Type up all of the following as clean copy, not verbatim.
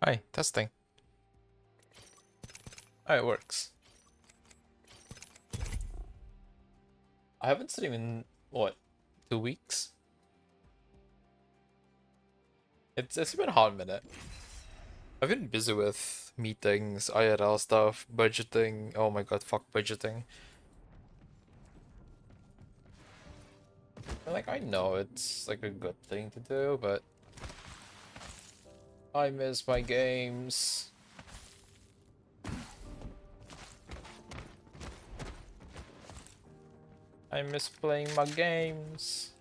Hi, testing. Oh, it works. I haven't streamed in, what, 2 weeks? It's been a hot minute. I've been busy with meetings, IRL stuff, budgeting. Oh my god, fuck budgeting. And, like, I know it's like a good thing to do, but I miss my games. I miss playing my games.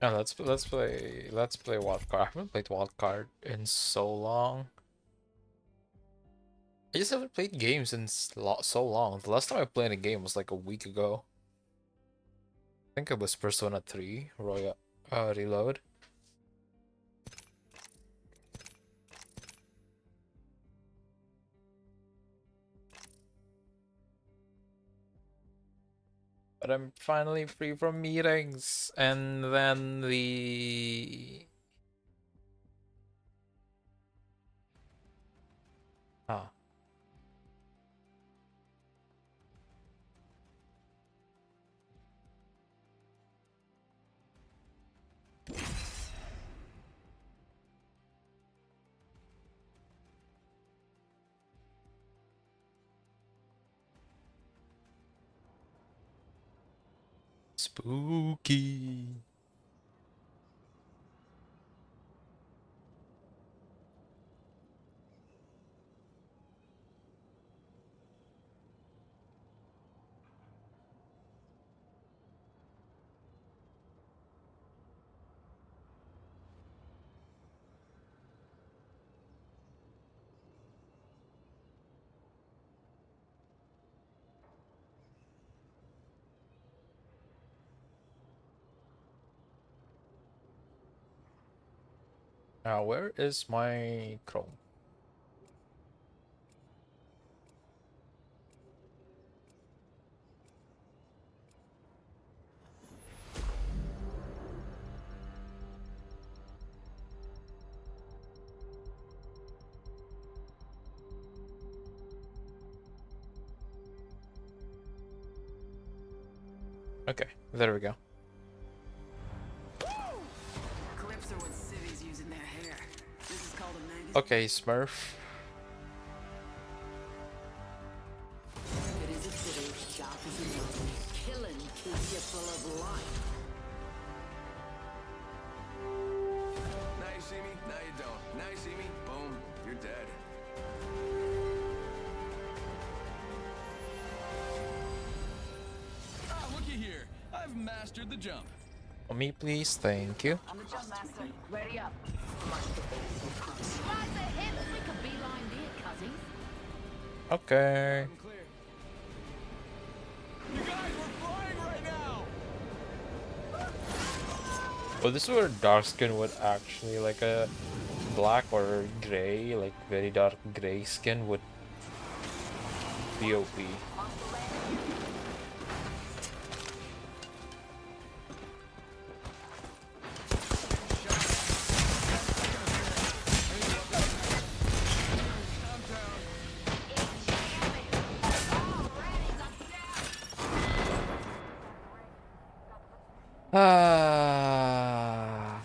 Yeah, let's play Wildcard. I haven't played Wildcard in so long. I just haven't played games in so long. The last time I played a game was like a week ago. I think it was Persona 3 Royal Reload. But I'm finally free from meetings. And then the... Ah. Spooky. Now, where is my Chrome? Okay, there we go. Clips are what cities use in their hair. This is called a magazine. Okay, Smurf. It is a city, dark as a mountain. Killing keeps you full of life. Now you see me, now you don't. Now you see me, boom, you're dead. Ah, looky here. I've mastered the jump. For me, please. Thank you. I'm the jump master. Ready up. Rise ahead, we could beeline there, cousins. Okay. I'm clear. You guys, we're flying right now! Well, this is where dark skin would actually, like a black or gray, like very dark gray skin would be OP. Ah.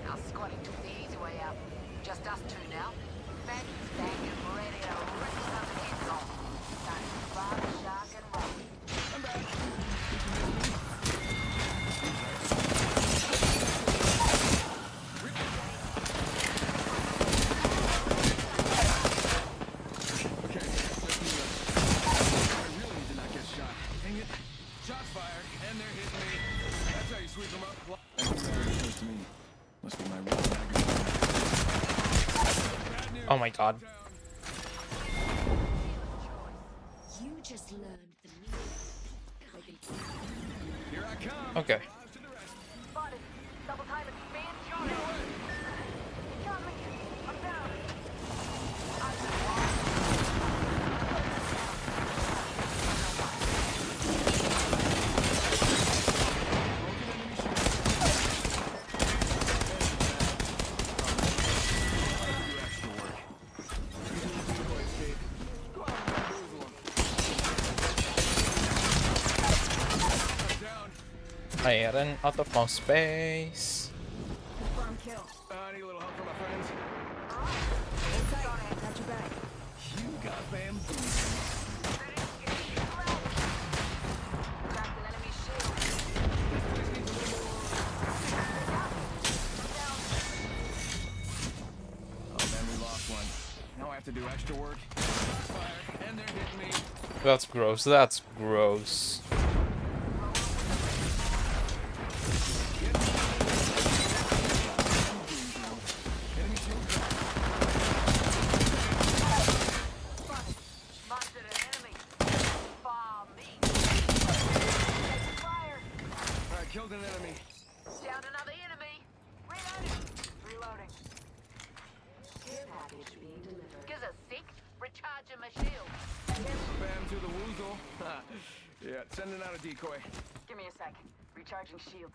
Now squatting took the easy way out. Just us two now. Baggy's banging, ready to rip some heads off. Time to fly the shark and roll. I'm back. my god. You just learned the meaning. Here I come. Okay. Mirage to the rescue. Spotted. Double time expand shot. Got me. I'm down. I'm I ran out of mouse space. Confirm kill. I need a little help from my friends. Got your back. You got bamboo. Cracked an enemy shield. Oh man, we lost one. Now I have to do extra work. Fire, and they're hitting me. That's gross. That's gross. Enemy shield. Monster an enemy. Far me. Fire. All right, killed an enemy. Down another enemy. Reloading. Reloading. Care package being delivered. Gives a sec. Recharging my shield. Bam to the woozle. Ha. Yeah, sending out a decoy. Give me a sec. Recharging shields.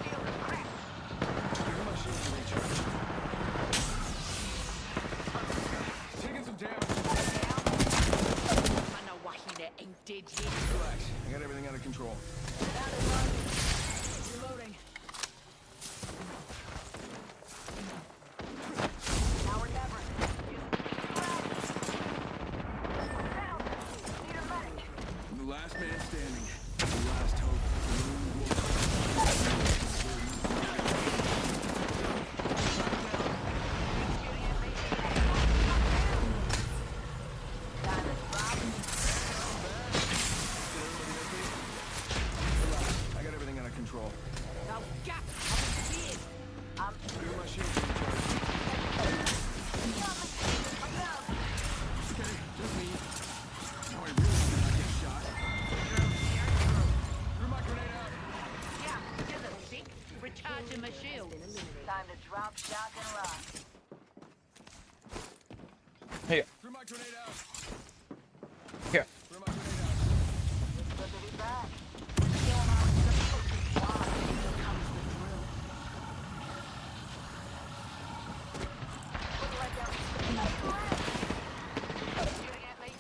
Shield is cracked. Give my shield to recharge. Taking some damage. I know why he ain't dead yet. Relax. I got everything under control. Reloading. Now or never. Down. Need a medic. The last man standing. The last hope. I got everything under control. No gap. I'm dead. Give my shield to recharge. Okay, just me. Now I really did not get shot. Threw my grenade out. Yeah, gives a sec. Recharging my shield. Time to drop, shock, and run. Here. Threw my grenade out. Here. Threw my grenade out. Good to be back. Shooting at me.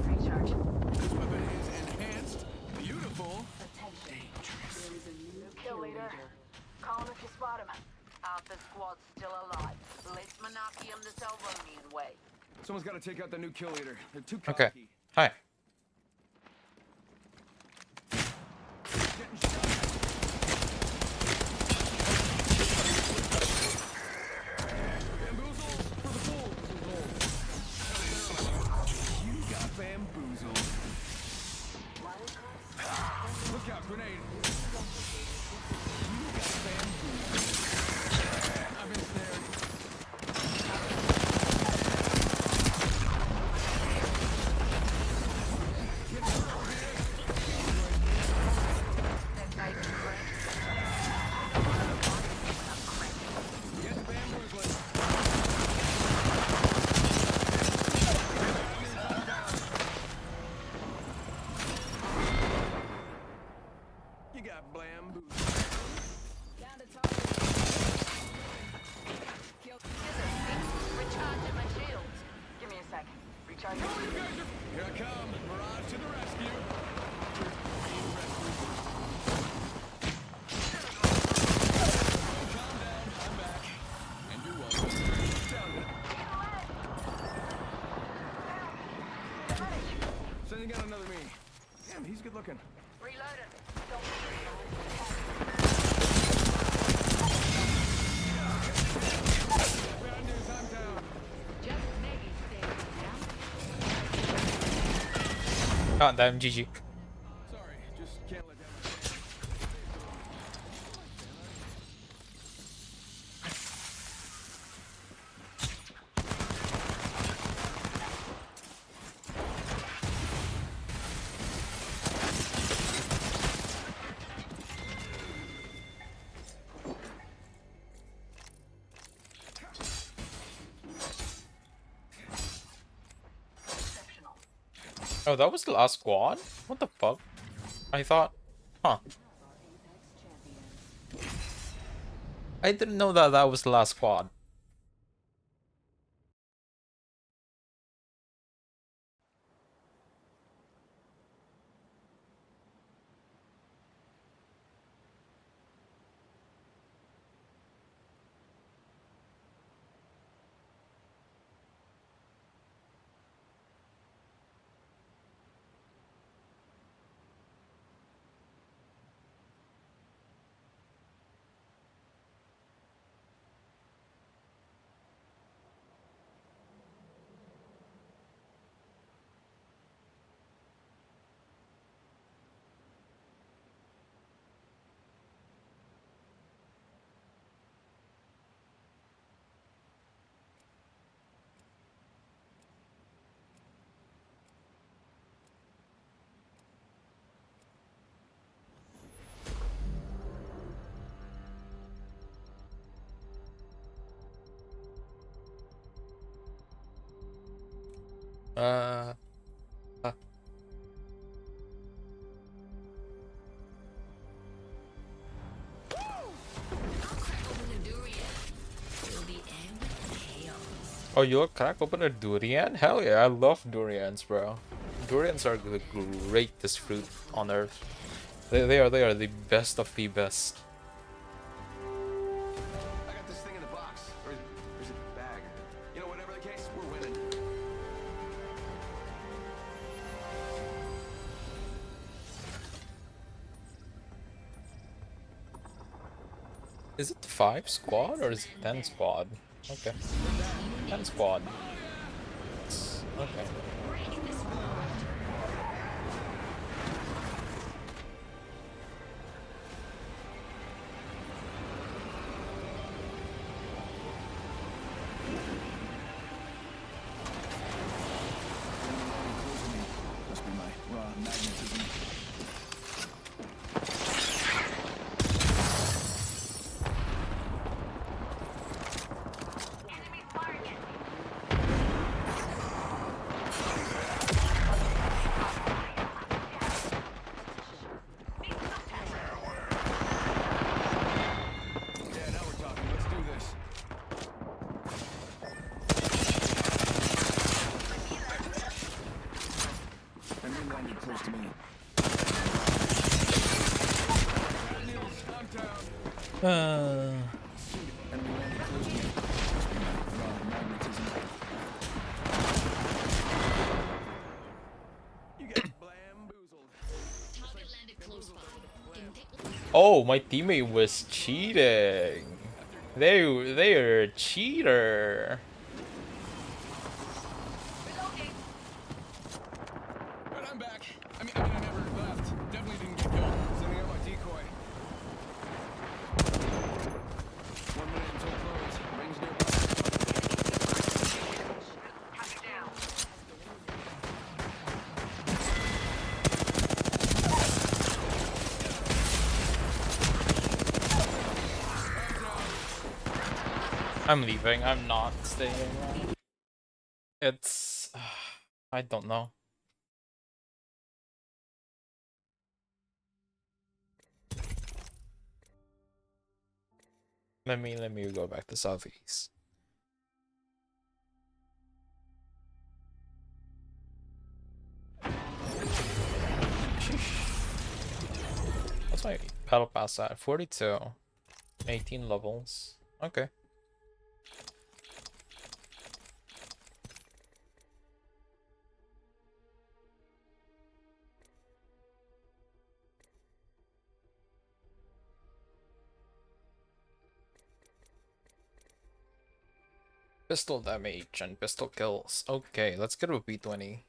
Recharge. This weapon is enhanced, beautiful, dangerous. Kill leader. Call him if you spot him. Alpha squad's still alive. Let's monarchy him the Salvonian way. Someone's got to take out the new kill leader. They're too Okay. cocky. Hi. Getting shot. Bamboozle for the fools. You got bamboozled. Look out, grenade. You got bamboozled. I've been snared. Get her over here. Get bamboozled. You got bamboozled. Recharging my shields. Give me a sec. Recharging shields. Here I come. Mirage to the rescue. Calm down. I'm back. And you're welcome. Sending out another me. Damn, he's good looking. Reloading. God damn, GG. Sorry, just can't let down. Oh, that was the last squad? What the fuck? I thought... Huh. I didn't know that that was the last squad. Uh... uh, Oh, you'll crack open a durian? Hell yeah, I love durians, bro. Durians are the greatest fruit on earth. They are the best of the best. I got this thing in the box. Or is it the bag? You know, whatever the case, we're winning. Is it 5 squad or is it 10 squad? Okay. 10 squad. Okay. Must be my raw magnetism. Yeah, now we're talking. Let's do this. Enemy landed close to me. Bad news. I'm down. Enemy landed close to me. Must be my raw magnetism. You get bamboozled. Oh, my teammate was cheating. They're a cheater. But I'm back. I mean, I never left. Definitely didn't get killed. Sending out my decoy. 1 minute until close. Rings nearby. I'm leaving. I'm not staying. It's... I don't know. Let me go back to southeast. What's my battle pass at? 42. 18 levels. Okay. Pistol damage and pistol kills. Okay, let's get a B20.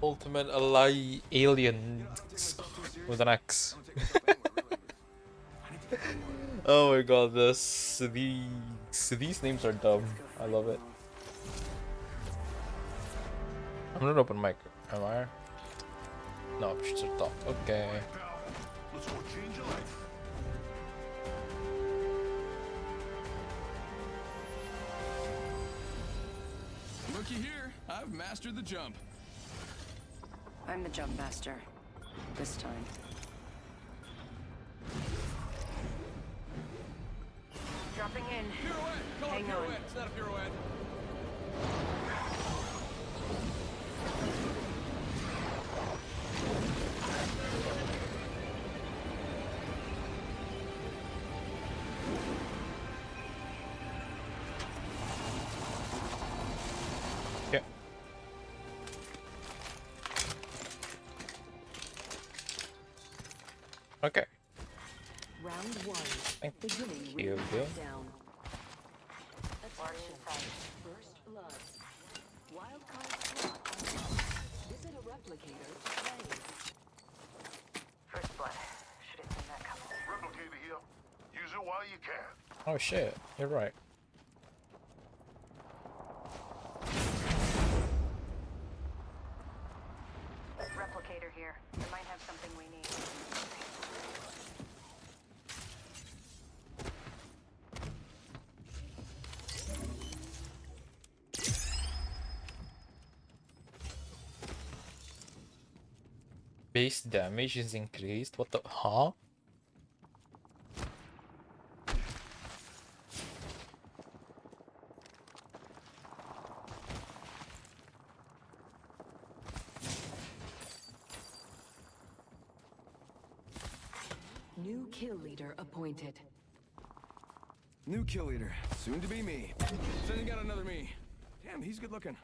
Ultimate ally aliens with an X. Oh my god, these names are dumb. I love it. I'm not open mic. Am I? No, options are top. Okay. Let's go change your life. Looky here, I've mastered the jump. I'm the jump master. This time. Dropping in. Pirouette! Call it a Hang on. pirouette, it's not a pirouette. Yeah. Okay. Round one. Thank Beginning you. ring countdown. Attention. First blood. Wild card slot unlocked. Visit a replicator to play. First blood. Should have seen that coming. Replicator here. Use it while you can. Oh shit, you're right. Replicator here. We might have something we need. Base damage is increased. What the? Huh? New kill leader appointed. New kill leader, soon to be me. Sending out another me. Damn, he's good looking.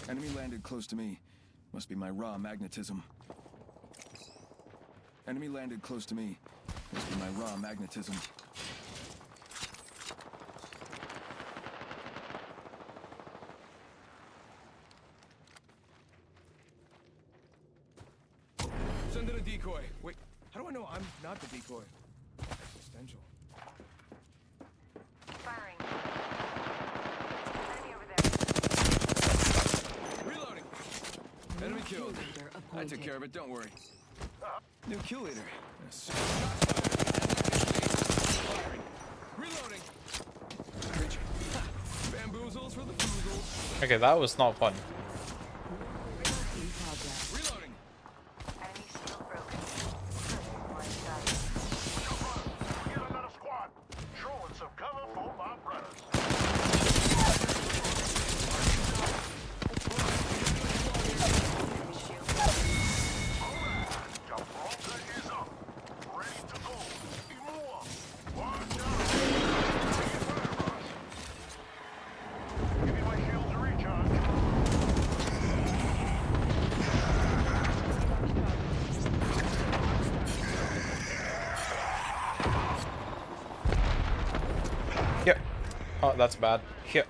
Enemy landed close to me. Must be my raw magnetism. Enemy landed close to me. Must be my raw magnetism. Send in a decoy. Wait, How do I know I'm not the decoy? Existential. Firing. Enemy over there. reloading. Enemy Kill killed. leader I appointed. took care of it, don't worry. New kill leader. Yes. Firing. Reloading. Bamboozles for the foozles. Okay, that was not fun. In progress. Reloading. Enemy shield broken. One shot. Get another squad. Throwing some cover for my brothers. Enemy shield broken. Alright. Your bronca is up. Ready to go. Imua. Watch out. Take it fire rush. Give me my shield to recharge. Here. Oh, that's bad. Here.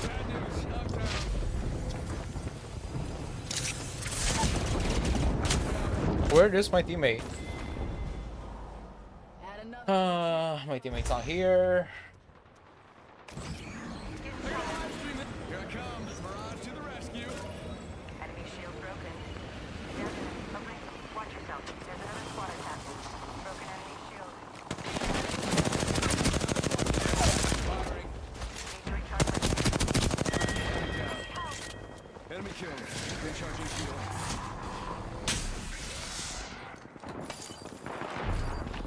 Bad news. I'm down. Where is my teammate? Had enough. My teammate's not here. Here I come. Mirage to the rescue. Enemy shield broken. Down. Okay. Watch yourself. There's another squad attacking. Broken enemy shield. Firing. Need to recharge my Enemy killed. Recharging shield.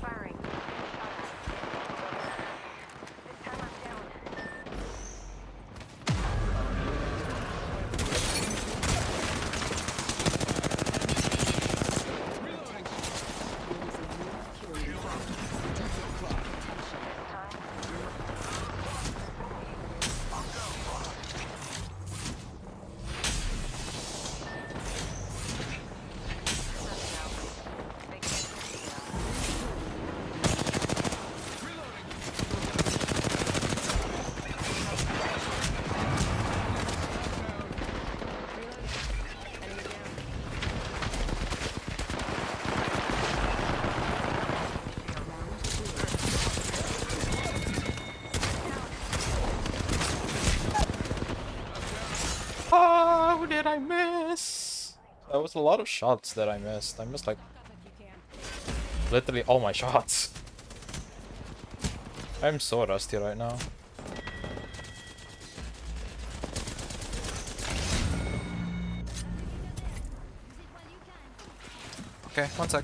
firing. This time I'm down. That was a lot of shots that I missed. I missed like literally all my shots. I'm so rusty right now. Okay, one sec.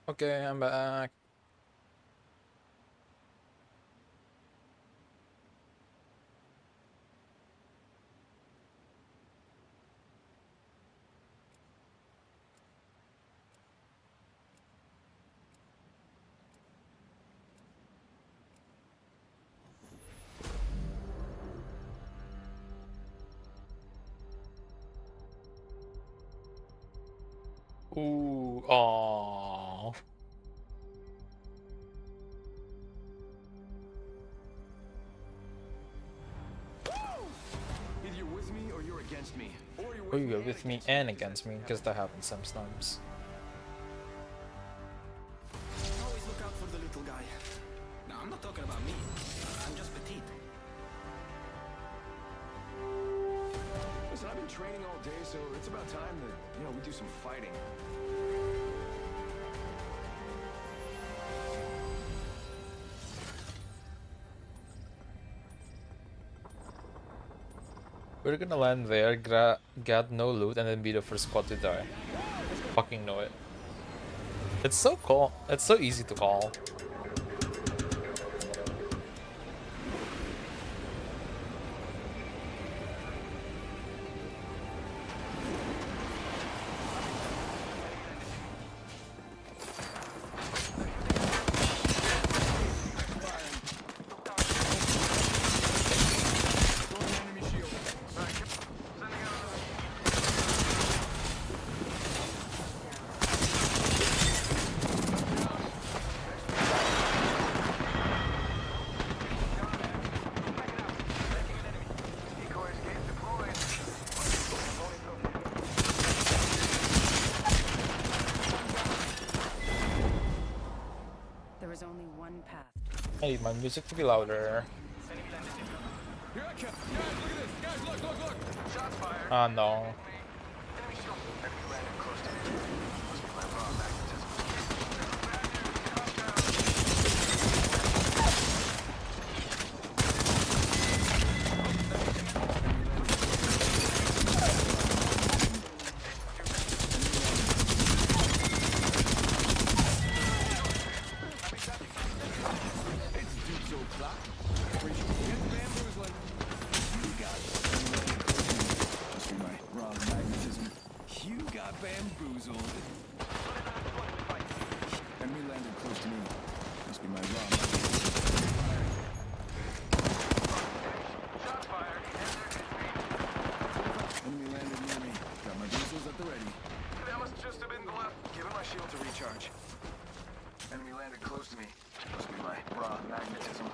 Okay, I'm back. Ooh, aww. Either you're with me or you're against me. Or you're Oh, you go with me and against me, because that happens sometimes. Always look out for the little guy. No, I'm not talking about me. I'm just petite. Listen, I've been training all day, so it's about time that, we do some fighting. We're gonna land there, get no loot, and then be the first squad to die. Fucking know it. It's so cool. It's so easy to call. There is only one path. I need my music to be louder. Here I come. Guys, look at this. Guys, look. Shots fired. Ah, no. Enemy shield. Enemy landed close to me. Must be my raw magnetism. Must be my raw magnetism. You got bamboozled. Enemy landed close to me. Must be my raw magnetism. Shots fired. Enemy landed near me. Got my boozles at the ready. That must just have been the left. Giving my shield to recharge. Enemy landed close to me. Must be my raw magnetism.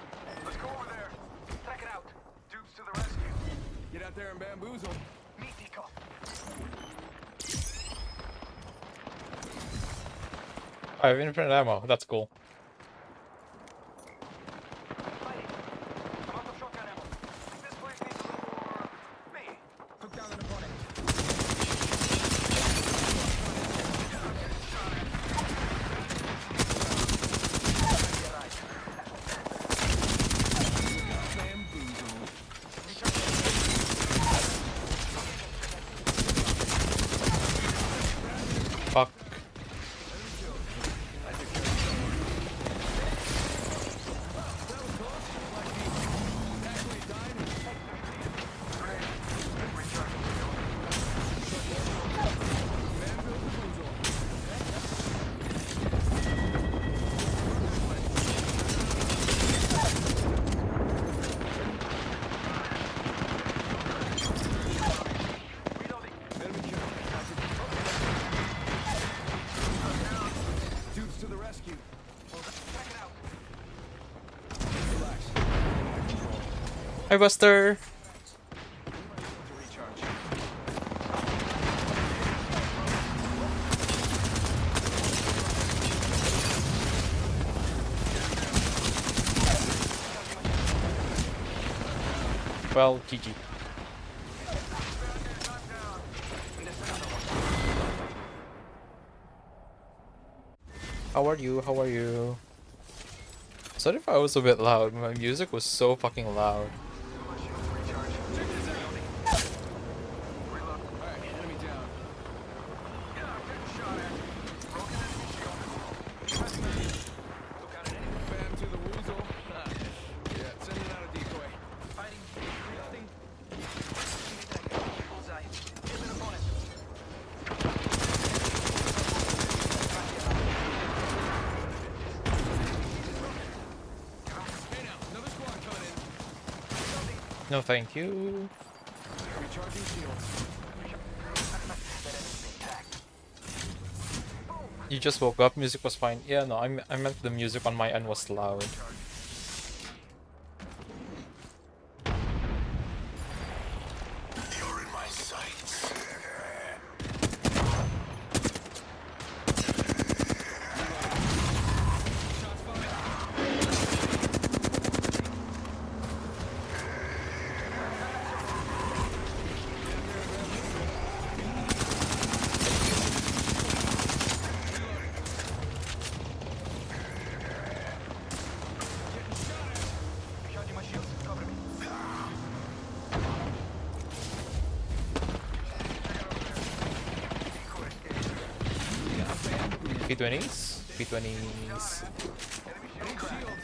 Let's go over there. Check it out. Dupes to the rescue. Get out there and bamboozle. Meet Deco. I have infinite ammo. That's cool. Fighting. I'm out of shotgun ammo. This place needs a little more me. Took down an opponent. Bamboozled. Fuck. rescue. Check it out. Relax. Hi, Buster. To recharge. Well, GG. How are you? How are you? Sorry if I was a bit loud. My music was so fucking loud. Alright, enemy down. Bam to the woozle. Yeah, sending out a decoy. Fighting. Reloading. Bullseye. Here's an opponent. Hey now, another squad coming in. No, thank you. Recharging shields. You just woke up. Music was fine. Yeah, no, I meant the music on my end was loud. You're in my sights. Shots fired. Recharging my shields. Cover me. P20s? P20s. Need shield.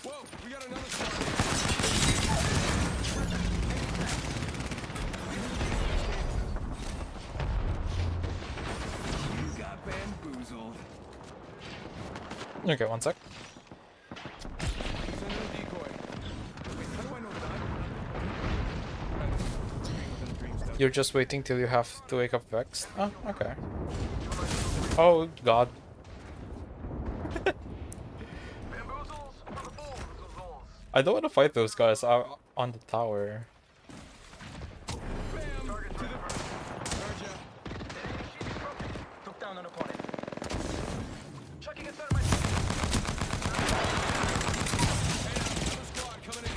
Whoa, we got another squad. You got bamboozled. Okay, one sec. Sending a decoy. Wait, how do I know that? You're just waiting till you have to wake up vexed? Oh, okay. Oh, God. Bamboozles for the fools. I don't want to fight those guys out on the tower. Bam! To the... Charge ya. Took down an opponent. Chucking a thermite. Another squad coming in.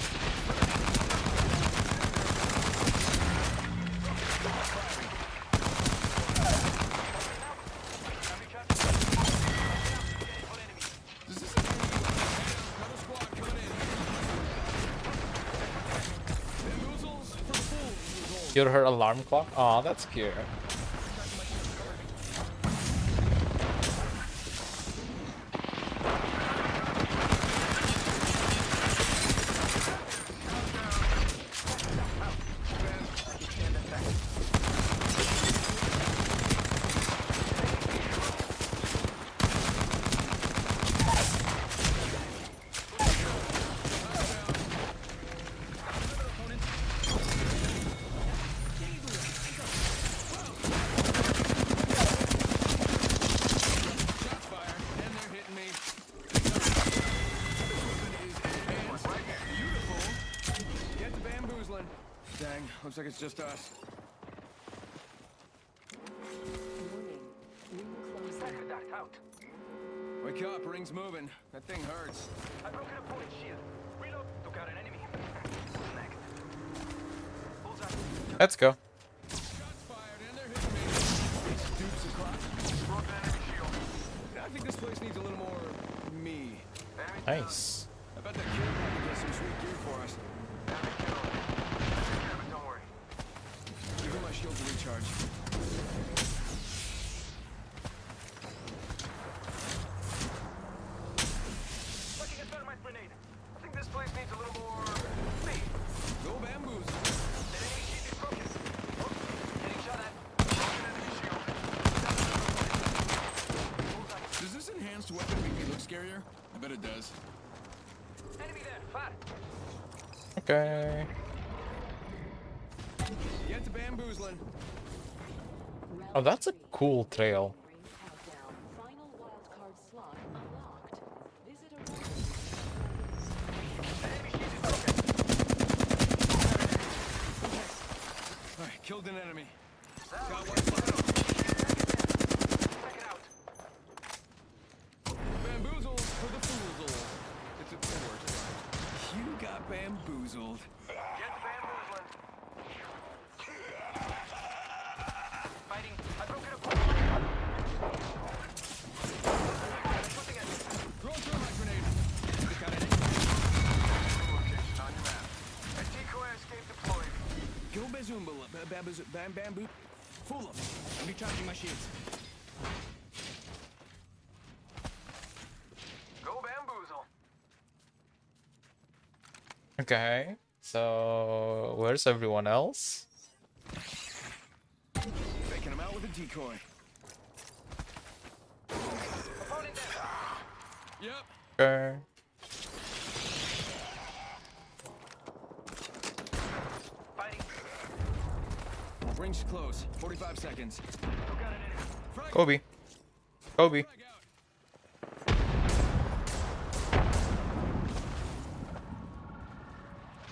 Does this another squad coming in? Bamboozles for the fools. You're her alarm clock? Aw, that's cute. Shots fired, and they're hitting me. This weapon is advanced. Beautiful. Get to bamboozling. Dang, looks like it's just us. Warning. Ring closing. Sniper duct out. Wake up, ring's moving. That thing hurts. I broke an opponent's shield. Reload. Took out an enemy. Who's next? Bullseye. Let's go. Shots fired, and they're hitting me. Dupes o'clock. Broken enemy shield. I think this place needs a little more me. Enemy down. Nice. I bet that kid could get some sweet gear for us. Enemy killed. That's okay, but don't worry. Give me my shield to recharge. Chucking a thermite grenade. I think this place needs a little more me. Go bamboozle. That enemy shield is broken. Oh, getting shot at. Broken enemy shield. Does this enhanced weapon make me look scarier? I bet it does. Enemy there. Fire. Okay. Get to bamboozling. Oh, that's a cool trail. Ring countdown. slot unlocked. Visit a Alright, killed an enemy. Got one. Check it out. Bamboozled for the foozle. It's a word. You got bamboozled. Get the bamboozling. Fighting. I broke it apart. Throw a thermite grenade. Got it. Location on your map. A decoy escape deployed. Go bamboo. Fool him. I'm recharging my shields. Go bamboozle. Okay, so where's everyone else? Faking him out with a decoy. Opponent down. Yep. Okay. Fighting. Range close. 45 seconds. Frag. Kobe. Kobe. Frag out.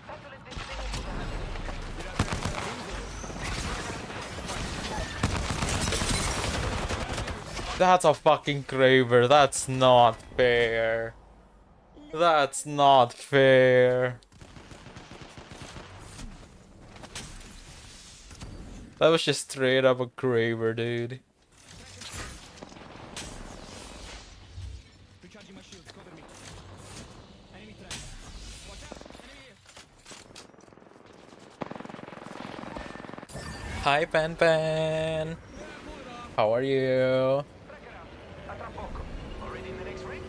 Excellent distinguished. Get out there and bamboozle. That's a fucking Kraber. That's not fair. That's not fair. That was just straight up a Kraber, dude. Recharging my shields. Cover me. Enemy track. Watch out. Enemy here. Hi, Pan Pan. How are you? Check it out. A tra poco. Already in the next ring?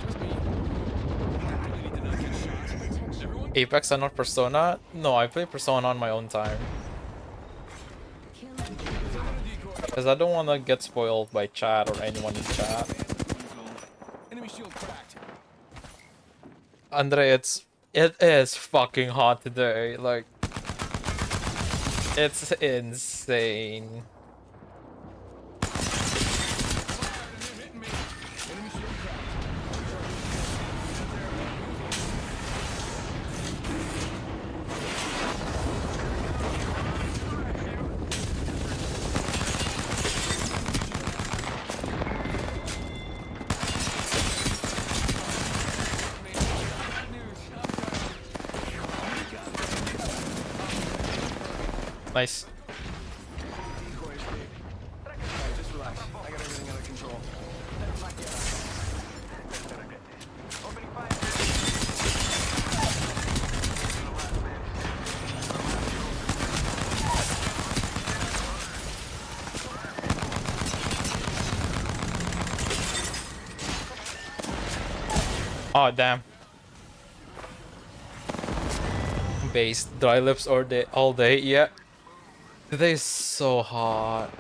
Just me. I really need to not get shot. Everyone? Apex and not Persona? No, I play Persona on my own time. killing Because I don't want to get spoiled by chat or anyone in chat. Enemy shield cracked. Andre, it is fucking hot today. Like, it's insane. Fired and they're hitting me. Enemy shield cracked. Bad news. Nice. Decoy escape. Alright, just relax. I got everything under control. Opening fire. Oh, damn. Base dry lips all day. Yeah. Today is so hot.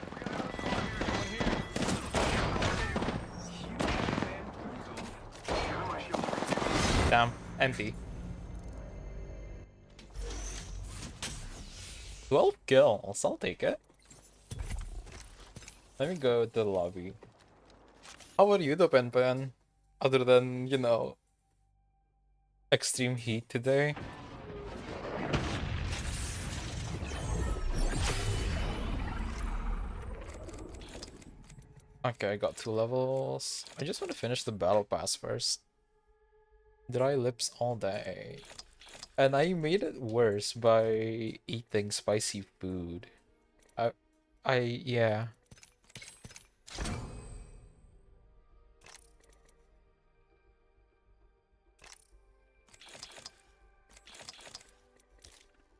Damn, empty. 12 kills, I'll take it. Let me go to the lobby. How about you, the Pen Pen? Other than, you know, extreme heat today. Okay, I got 2 levels. I just want to finish the battle pass first. Dry lips all day. And I made it worse by eating spicy food. Yeah.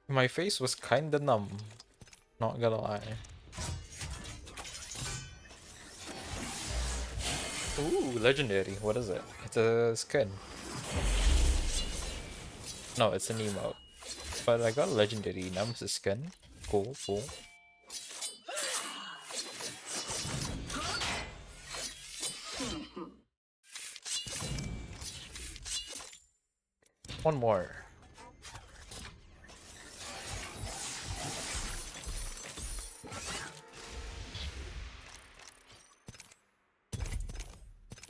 My face was kinda numb. Not gonna lie. Ooh, legendary. What is it? It's a skin. No, it's an emote. But I got a legendary Nemesis skin. Cool, cool. One more.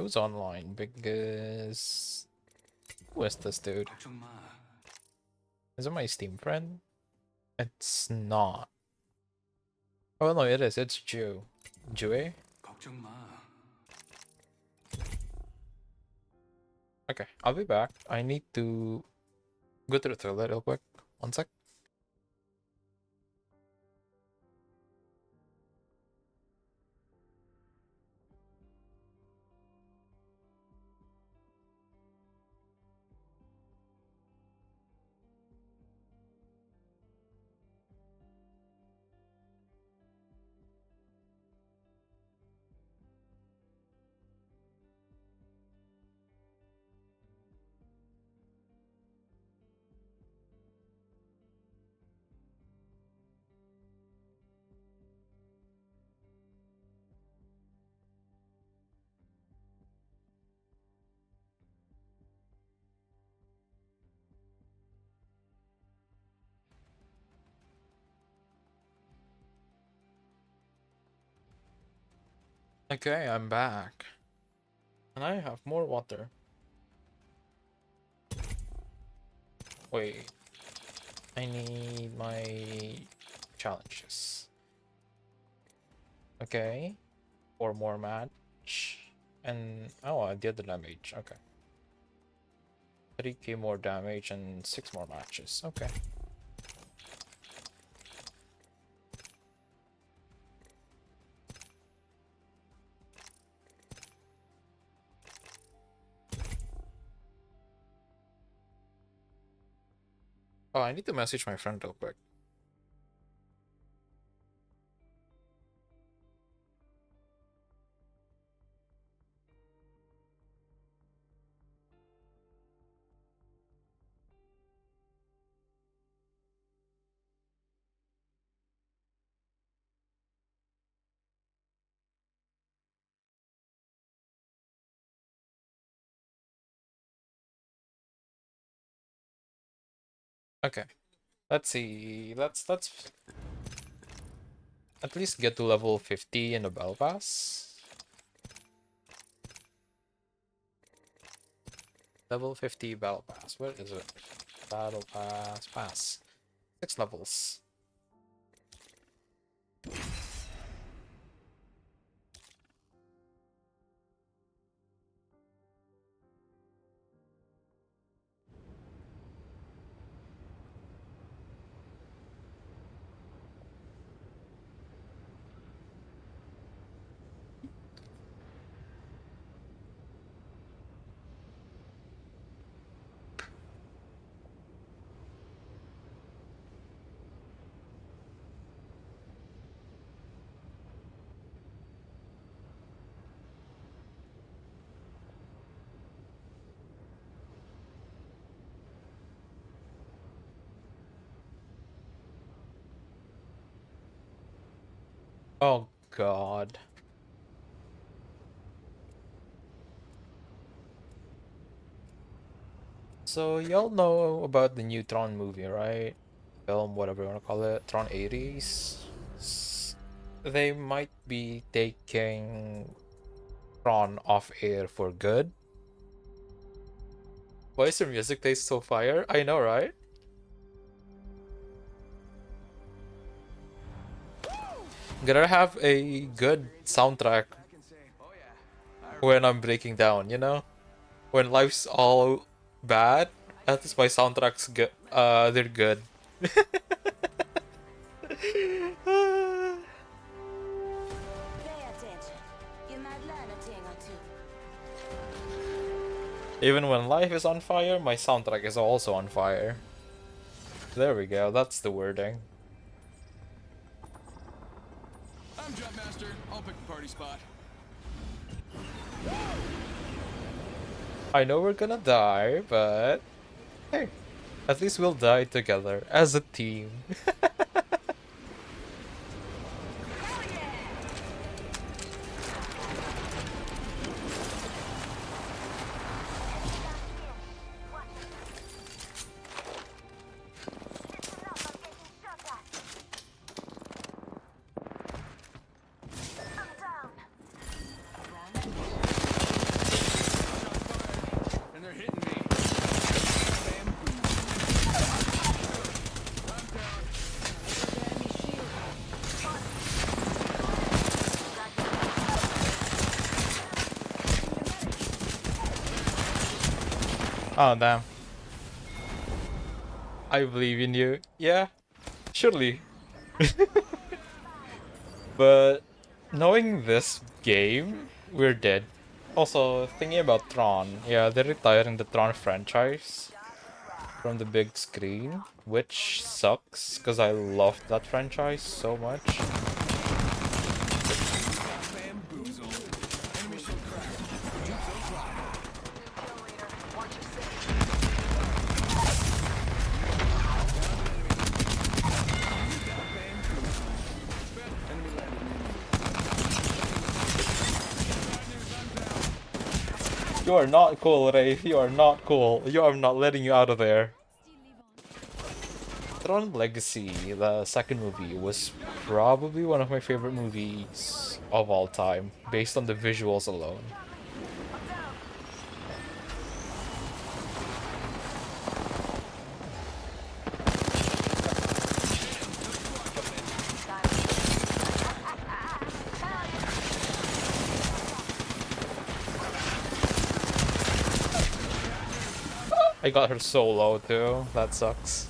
Who's online? Because who is this dude? 걱정 마. Is it my Steam friend? It's not. Oh no, it is. It's Jew. Jue? 걱정 마. Okay, I'll be back. I need to go to the toilet real quick. One sec. Okay, I'm back. And I have more water. Wait. I need my challenges. Okay. 4 more match. And oh, I did the damage. Okay. 3k more damage and 6 more matches. Okay. Oh, I need to message my friend real quick. Okay. Let's see. Let's at least get to level 50 in the Battle Pass. Level 50 Battle Pass. Where is it? Battle Pass. Pass. 6 levels. Oh god. So y'all know about the new Tron movie, right? Film, whatever you want to call it. Tron 80s. They might be taking Tron off air for good. Why is your music taste so fire? I know, right? Gotta have a good soundtrack I can say, oh yeah. when I'm breaking down, you know? When life's all bad, at least my soundtrack's good. They're good. Pay attention. You might learn a thing or two. Even when life is on fire, my soundtrack is also on fire. There we go, that's the wording. I'm Jump Master. I'll pick the party spot. I know we're gonna die, but hey, at least we'll die together as a team. Oh, damn. I believe in you. Yeah, surely. But knowing this game, we're dead. Also, thinking about Tron, yeah, they're retiring the Tron franchise from the big screen, which sucks because I loved that franchise so much. You are not cool, Wraith. You are not cool. You are not letting you out of there. Tron Legacy, the second movie, was probably one of my favorite movies of all time, based on the visuals alone. I got her so low too. That sucks.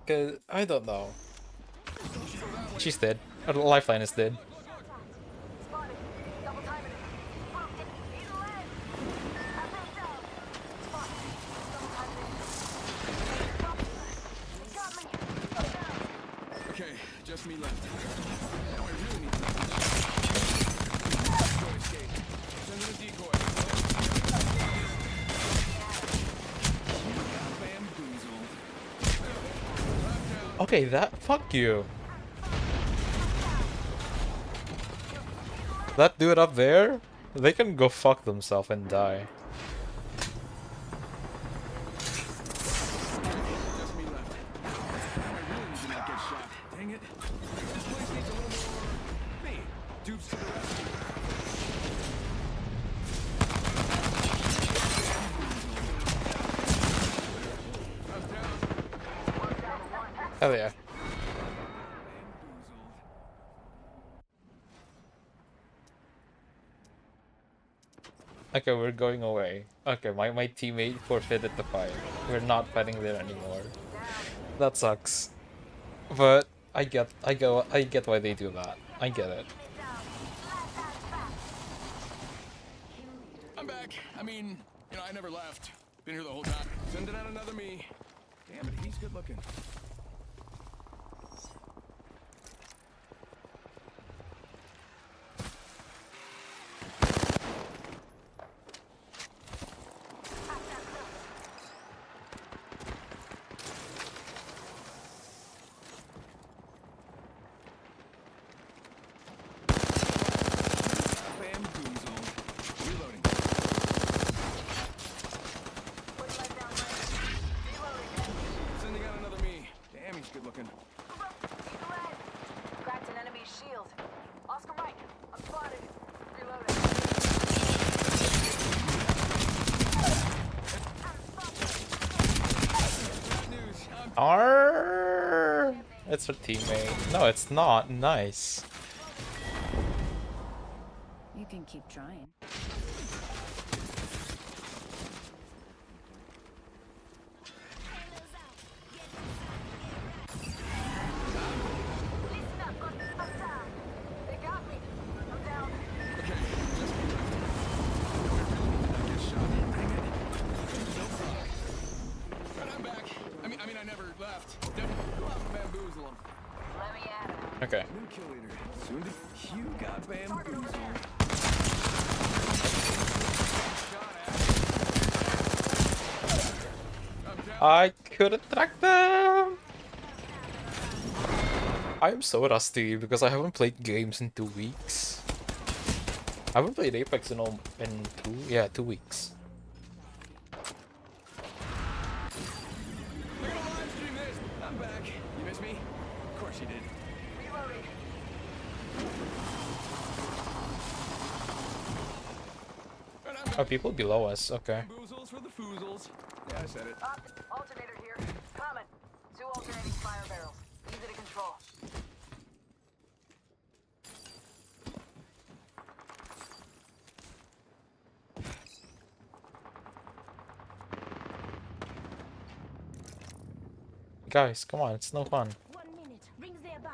Cause I don't know. She's dead. Her lifeline is dead. Okay, just me left. Now I really need to escape. Send in a decoy. Bamboozled. Okay, that fuck you. That dude up there, they can go fuck themselves and die. Just me left. Now I really need to not get shot. Dang it. This place needs a little more me. Dupes to the rescue. Hell yeah. Okay, we're going away. Okay, my teammate forfeited the fight. We're not fighting there anymore. That sucks. But I get why they do that. I get it. I'm back. I mean, I never left. Been here the whole time. Sending out another me. Damn it, he's good looking. Bamboozled. Reloading. Sending out another me. Damn, he's good looking. Cracked an enemy's shield. Oscar Mike, I'm spotted. Reloading. Bad news. I'm Arr! It's her teammate. No, it's not. Nice. You can keep trying. Listen up, I'm down. They got me. I'm down. okay. Just me left. Now I really need to not get shot. Dang it. No problem. But I'm back. I mean, I never left. Definitely go out and bamboozle him. Let me at him. Okay. New kill leader. Soon to you got bamboozled. Shot at. I'm down. I couldn't track them. I'm so rusty because I haven't played games in 2 weeks. I haven't played Apex in 2 weeks. They're gonna live stream this. I'm back. You miss me? Of course you did. Reloading. But I'm back. Oh, people below us. Okay. Boozles for the foozles. Yeah, I said it. Alternator here. Common. 2 alternating fire barrels. Easy to control. Guys, come on, it's no fun. 1 minute. Rings nearby.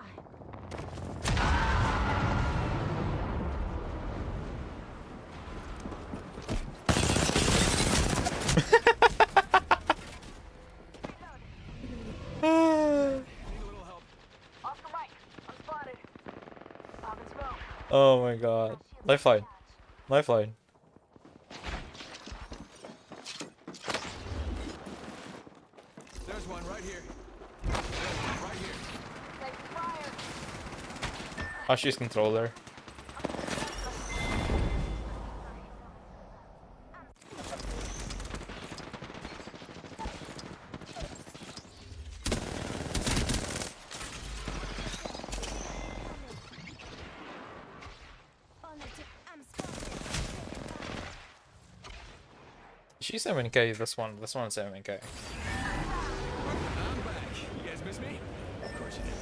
Oscar Mike, I'm spotted. Popping smoke. Oh my god. Lifeline. Lifeline. There's one right here. There's one right here. Take fire. Oh, she's controller. On the tip. I'm spotted. She's 7k, this one's 7k. I'm back. You guys miss me? Of course you did.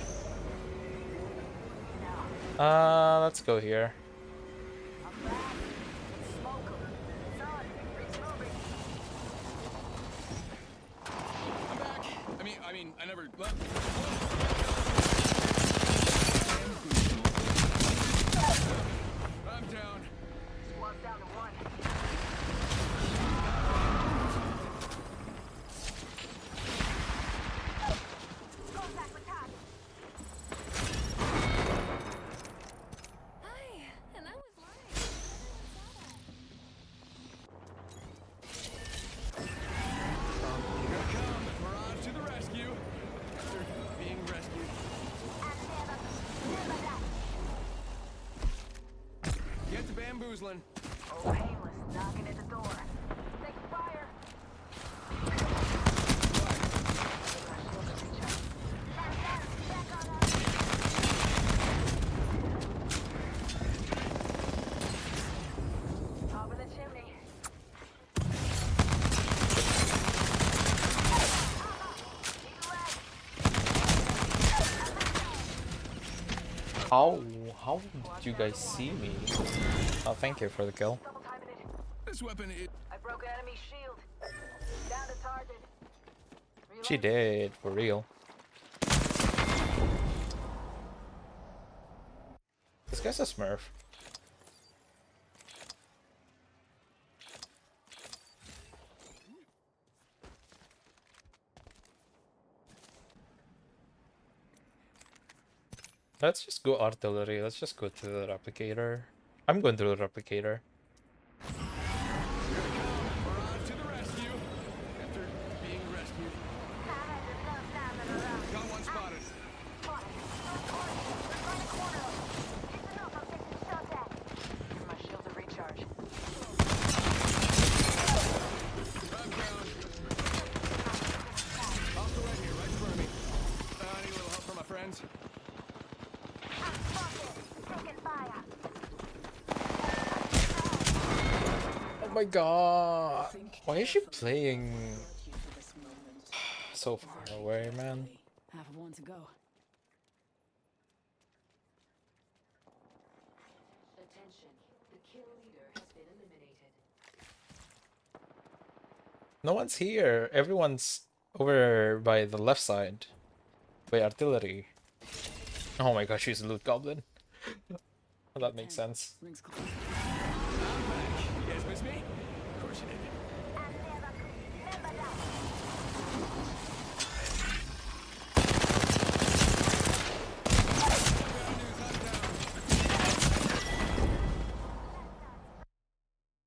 Let's go here. Smoke 'em. It's on. It's moving. I'm back. I never left. I'm down. Squad's down to one. Contact with Todd. Hi. And I was lying. Here I come. Mirage to the rescue. After being rescued. Get to bamboozling. Oh, painless. Knocking at the door. Take fire. Top of the chimney. How did you guys see me? Oh, thank you for the kill. Double timing it. This weapon is. I broke enemy shield. Down to target. She did, for real. This guy's a smurf. Let's just go artillery. Let's just go to the replicator. I'm going to the replicator. Mirage to the rescue. After being rescued. Got one spotted. My shields are recharged. I'm down. Hostile right here, right in front of me. I need a little help from my friends. Oh my god! Why is she playing so far away, man? Half of one to go. Attention. The kill leader has been eliminated. No one's here. Everyone's over by the left side. By artillery. Oh my god, she's a loot goblin. That makes sense. Rings close. I'm back. You guys miss me? Of course you did.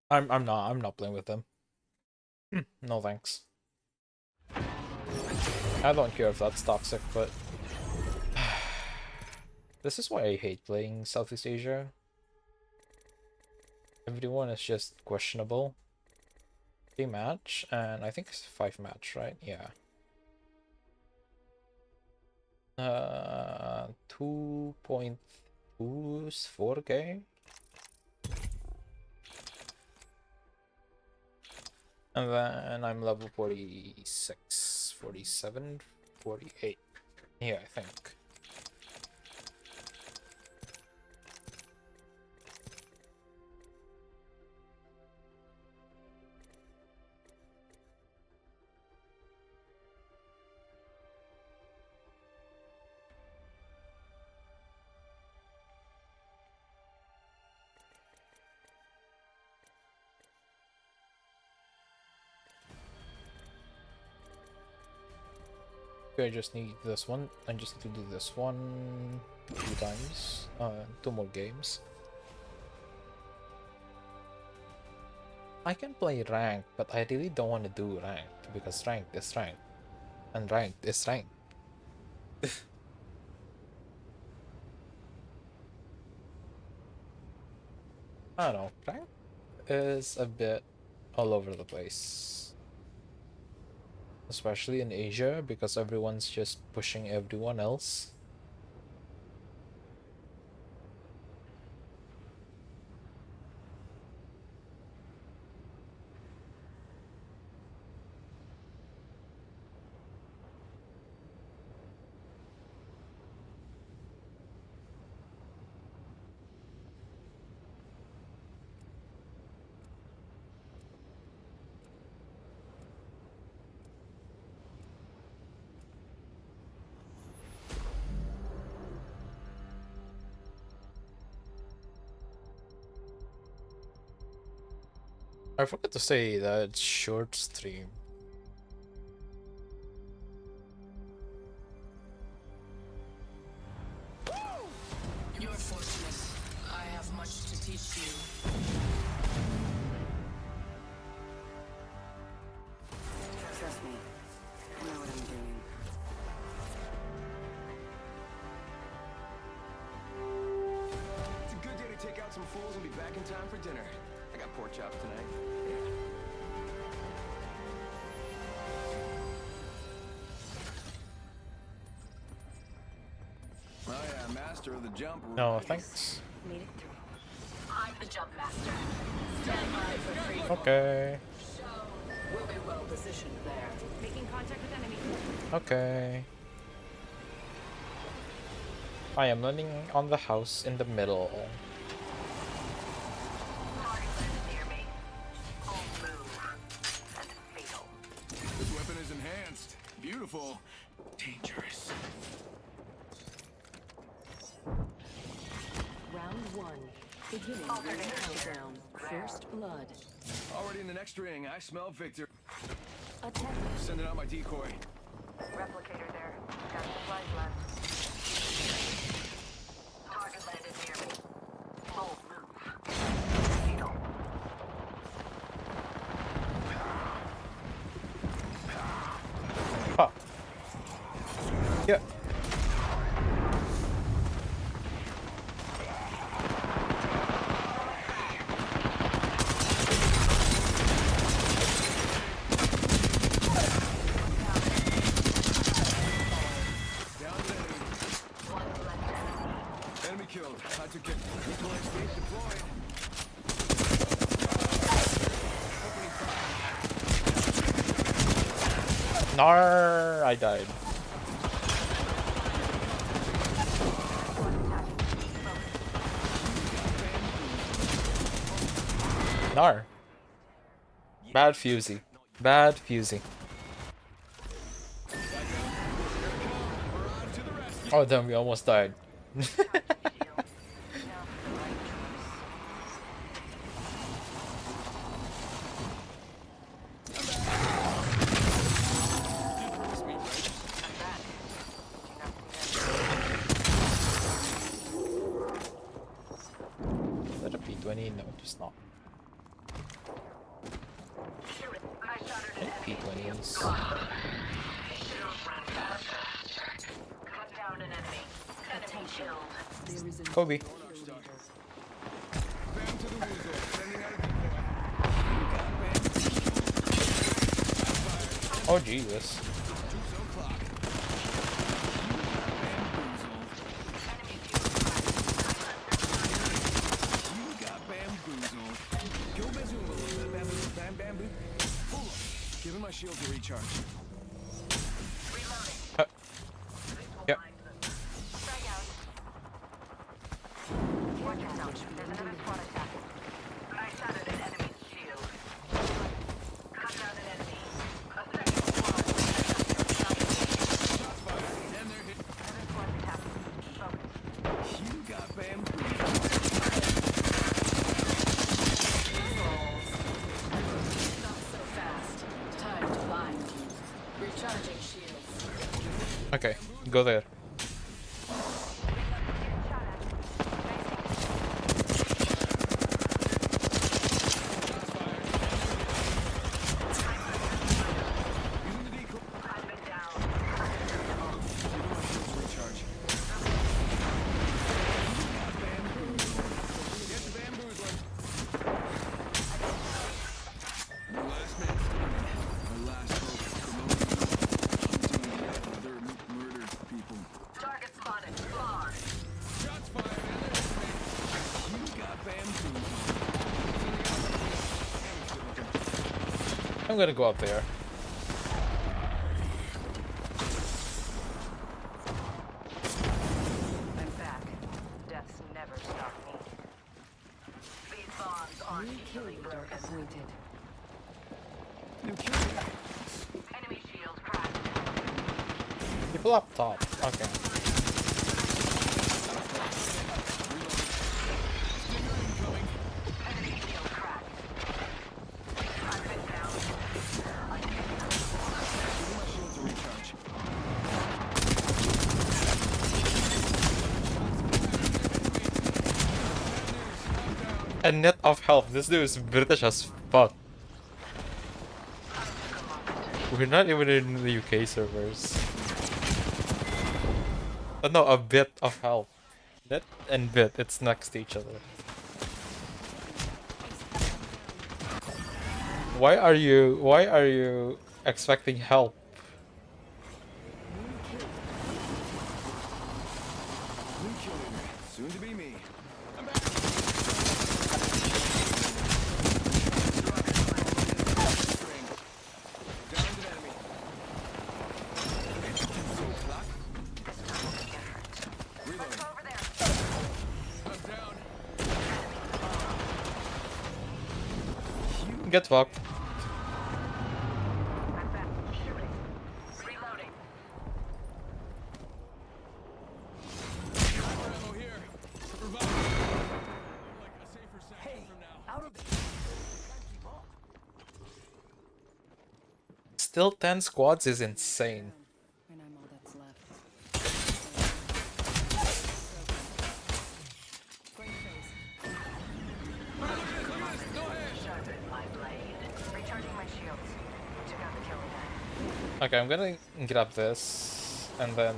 I'm not playing with them. No thanks. I don't care if that's toxic, but this is why I hate playing Southeast Asia. Everyone is just questionable. 3 match, and I think it's 5 match, right? Yeah. 2.2 is 4K. And then I'm level 46, 47, 48. Yeah, I think. Okay, I just need this one. I just need to do this one 2 times. 2 more games. I can play ranked, but I really don't want to do ranked because ranked is ranked. And ranked is ranked. I don't know. Ranked is a bit all over the place. Especially in Asia because everyone's just pushing everyone else. I forgot to say that it's short stream. You're fortunate. I have much to teach you. Trust me. I know what I'm doing. It's a good day to take out some fools and be back in time for dinner. I got pork chops tonight. Oh yeah, master of the jump. No, thanks. Made it through. I'm the jump master. Stand by for free. Okay. We'll be well positioned there. Making contact with enemy. Okay. I am landing on the house in the middle. Target landed near me. Full move. And fatal. This weapon is enhanced. Beautiful. Dangerous. Round 1. Beginning countdown. First blood. Already in the next ring, I smell victor. Attack. Sending out my decoy. Replicator there. Got supplies left. Target landed near me. Full move. Fatal. Ha. Yeah. Down to enemy. One left. Enemy killed. I took it. Decoy escape deployed. Opening fire. Nar, I died. Nar. Bad fusey. Bad fusey. Oh damn, we almost died. Is that a P20? No, just not. I shot her to P20s. cut down an enemy. Enemy killed. There is a Kobe. Bam to the weasel. Sending out a decoy. Oh Jesus. Troops on clock. You got bamboozled. Go Bazooma. Bam bamboo. Hold on. Giving my shield to recharge. Huh. Yeah. Frag out. Watch out. There's another squad attacking. I shot at an enemy's shield. Cut down an enemy. A second squad. And they're hit. Another squad attacking. Focus. You got bamboozled. Not so fast. Time to bind you. Okay, go there. Using the decoy. I've been down. Giving my shield to recharge. Get the bamboozling. The last man standing. Our last hope. Promoting other murdered people. Target spotted. Far. Shots fired. You got bamboozled. I'm gonna go up there. I'm back. Death's never stopped me. These bonds aren't easily broken. Appointed. New kill. Enemy shield cracked. People up top. Okay. Enemy shield cracked. I've been down. Giving my shield to recharge. And net of health. This dude is British as fuck. We're not even in the UK servers. Oh no, a bit of health. Net and bit, it's next to each other. Why are you expecting help? New kill leader. Soon to be me. I'm back. Down to enemy. Reloading. Over there. I'm down. Get fucked. I'm back. Shooting. Reloading. Ammo here. Revive. Like a safer second from now. Out of Still 10 squads is insane. and I'm all that's left. Sharpen my blade. Recharging my shields. Took out the killer guy. Okay, I'm gonna grab this and then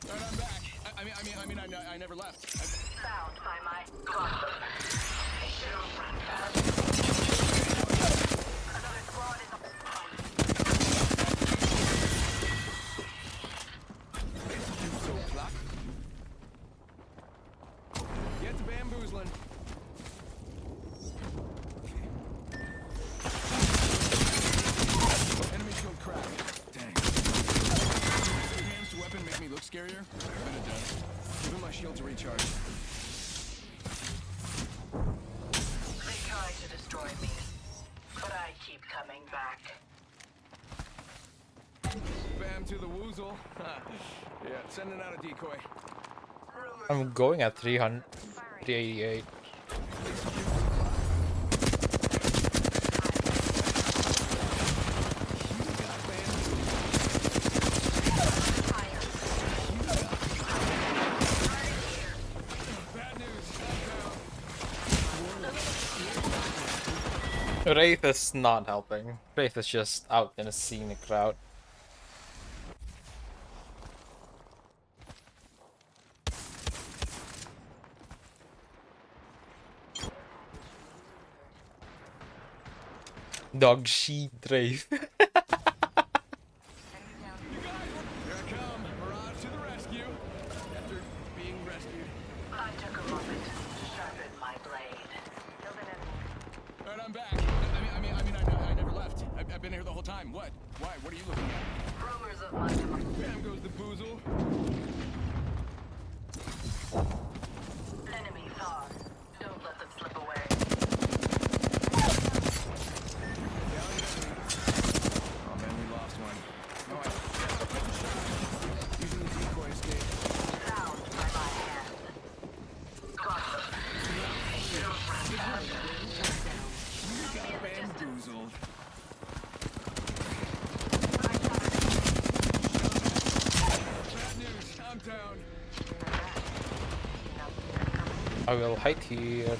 Alright, I'm back. I never left. Found by my glove. I should have run fast. Another squad is So clock. Get to bamboozling. Enemy shield cracked. Dang. Hands to weapon make me look scarier? I bet it does. Giving my shield to recharge. They try to destroy me, but I keep coming back. Bam to the woozle. Yeah, sending out a decoy. I'm going at 300, 388. Bad news. Wraith is not helping. Wraith is just out in a scenic route. Dog shit Wraith. Here I come. Mirage to the rescue. After being rescued. I took a moment to sharpen my blade. Killed an enemy. Alright, I'm back. I never left. I've been here the whole time. What? Why? What are you looking at? Rumors of my demise. Bam goes the boozle. Enemy far. Don't let them slip away. Oh man, we lost one. No, using the decoy escape. Found by my hand. Got them. I should have run faster. You got bamboozled. I will hide here.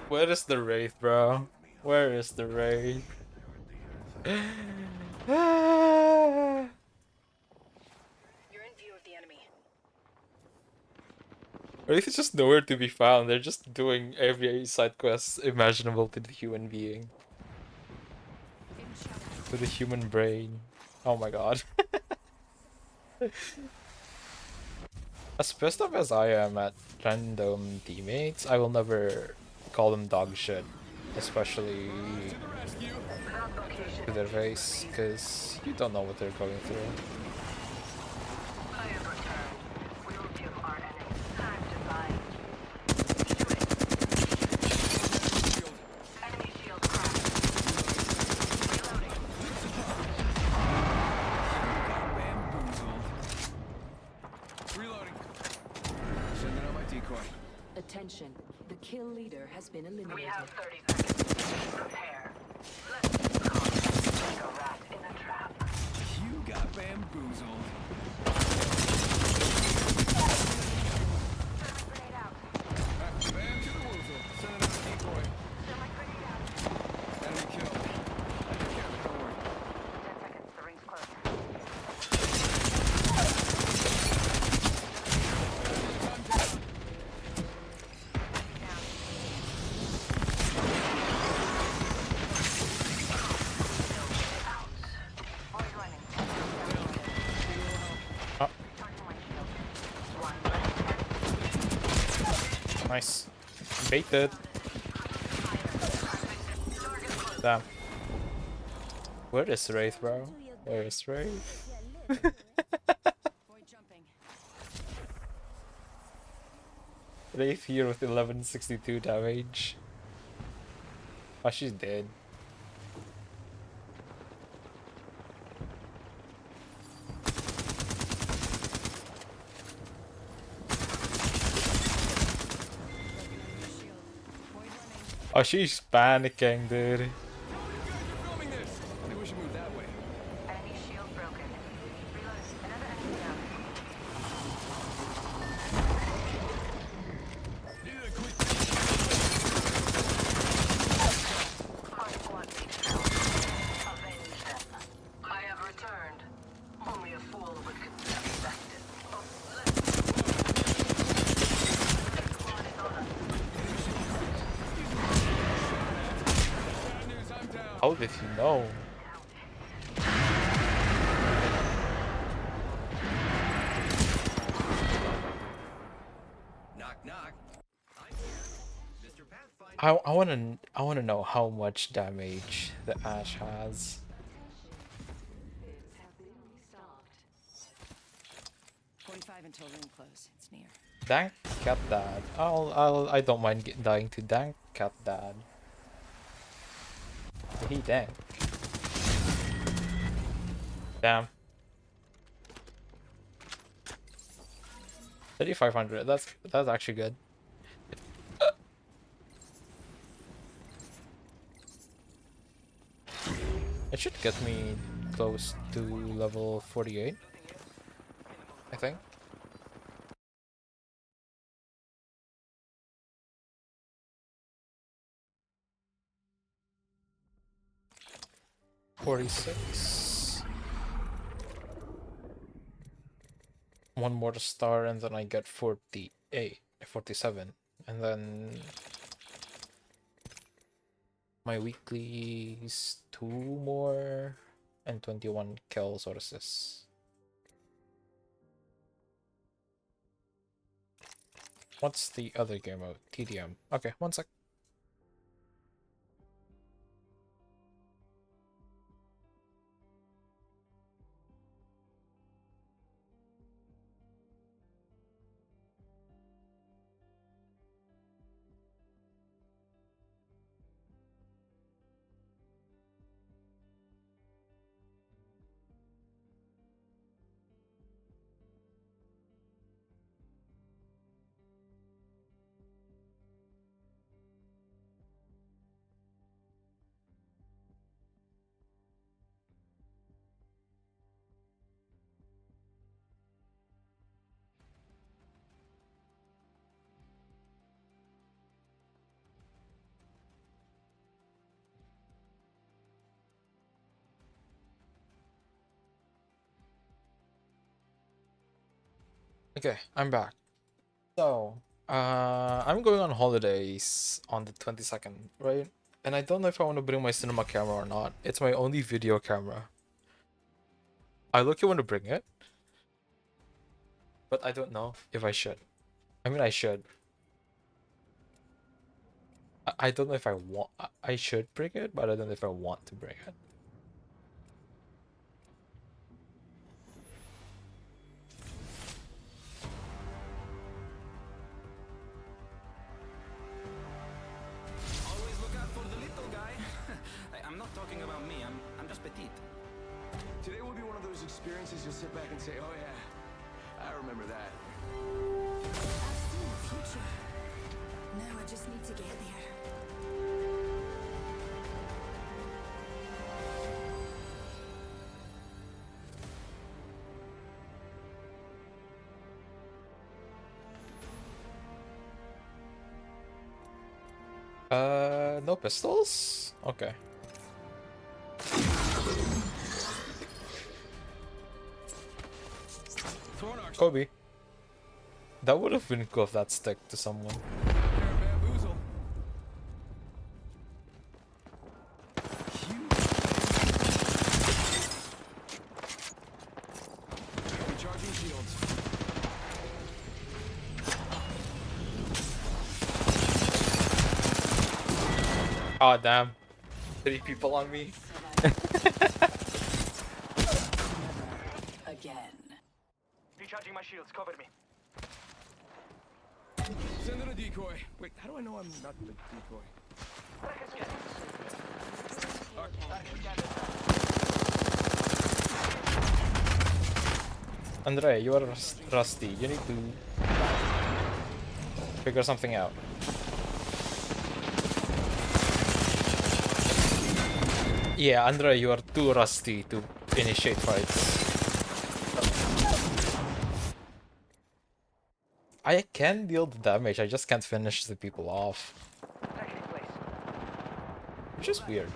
Where is the Wraith, bro? Where is the Wraith? You're in view of the enemy. Wraith is just nowhere to be found. They're just doing every side quest imaginable to the human being. To the human brain. Oh my god. As pissed off as I am at random teammates, I will never call them dog shit. Especially to their face, because you don't know what they're going through. I have returned. We will give our enemies time to fight. Enemy shield cracked. Reloading. Bamboozled. Reloading. Sending out my decoy. Attention. The kill leader has been We eliminated. have 30 seconds. Prepare. Let's get caught like a rat in a trap. You got bamboozled. Grenade out. Bam to the woozle. Sending out a decoy. Thermite grenade out. Enemy killed. I took care of it, don't worry. 10 seconds. The ring's close. Boys running. Oh, Charging my shield. One left. nice. Baited. Damn. Where is Wraith, bro? Where is Wraith? Void jumping. Wraith here with 1162 damage. Oh, she's dead. Oh, she's panicking, dude. You're filming this. I think we should move that way. Enemy shield broken. Reload. Another enemy down. Needed a quick. Our squad mates fell. Avenge them. I have returned. Only a fool would expect it. Oh, let's... The squad is on us. Bad news, I'm down. How did you know? Knock, knock. Mr. Pathfinder. I wanna know how much damage the Ash has. Bits have been restocked. 45 until ring close. It's near. Dank Cat Dad. I don't mind dying to Dank Cat Dad. He dank. Damn. 3,500. That's actually good. It should get me close to level 48, I think. $46. One more star and then I get 48, 47. And then my weekly's 2 more and 21 kills or assists. What's the other game mode? TDM. Okay, one sec. Okay, I'm back. So, I'm going on holidays on the 22nd, right? And I don't know if I want to bring my cinema camera or not. It's my only video camera. I look, you want to bring it, but I don't know if I should. I mean, I should. I don't know if I want. I should bring it, but I don't know if I want to bring it. Always look out for the little guy. I'm not talking about me. I'm just petite. Today will be one of those experiences you'll sit back and say, "Oh yeah, I remember that." I've seen the future. Now I just need to get there. No pistols? Okay. Kobe. That would have been cool if that stuck to someone. Bamboozle. Recharging shields. Oh damn. 3 people on me. Again. Recharging my shields. Cover me. Send in a decoy. Wait, how do I know I'm not the decoy? Andrea, you are rusty. You need to figure something out. Yeah, Andrea, you are too rusty to initiate fights. I can deal the damage, I just can't finish the people off. Which is weird.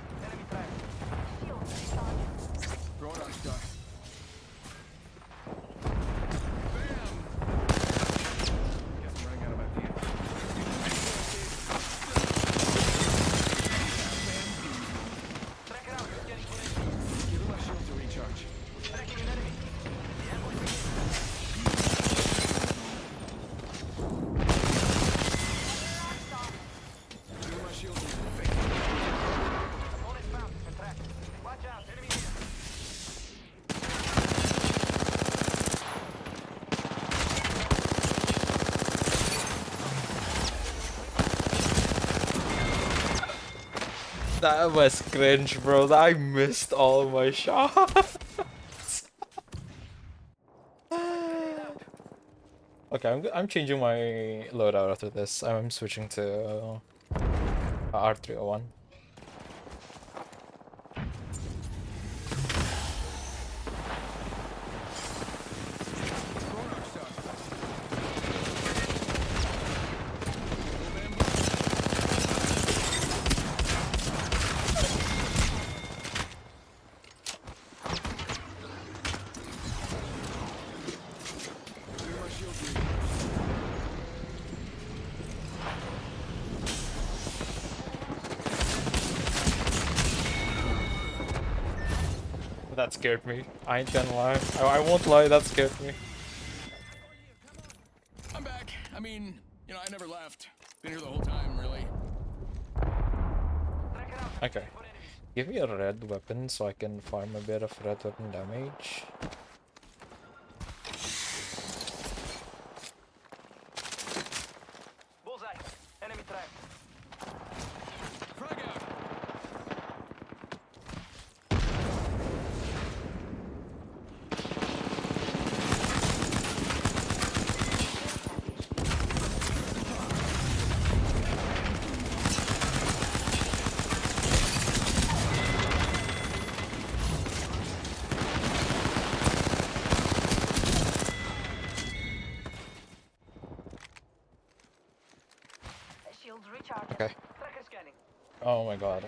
Throwing on star. Guess I'm running out of ideas. Give my shield to recharge. Give my shield to Watch out. Enemy here. That was cringe, bro. I missed all my shots. Okay, I'm changing my loadout after this. I'm switching to R301. That scared me. I ain't gonna lie. I won't lie, that scared me. I'm back. I mean, you know, I never left. Been here the whole time, really. Okay. Give me a red weapon so I can farm a bit of red weapon damage. Bullseye. Enemy track. Frag out. Shields recharging. Okay. Tracker scanning. Oh my god.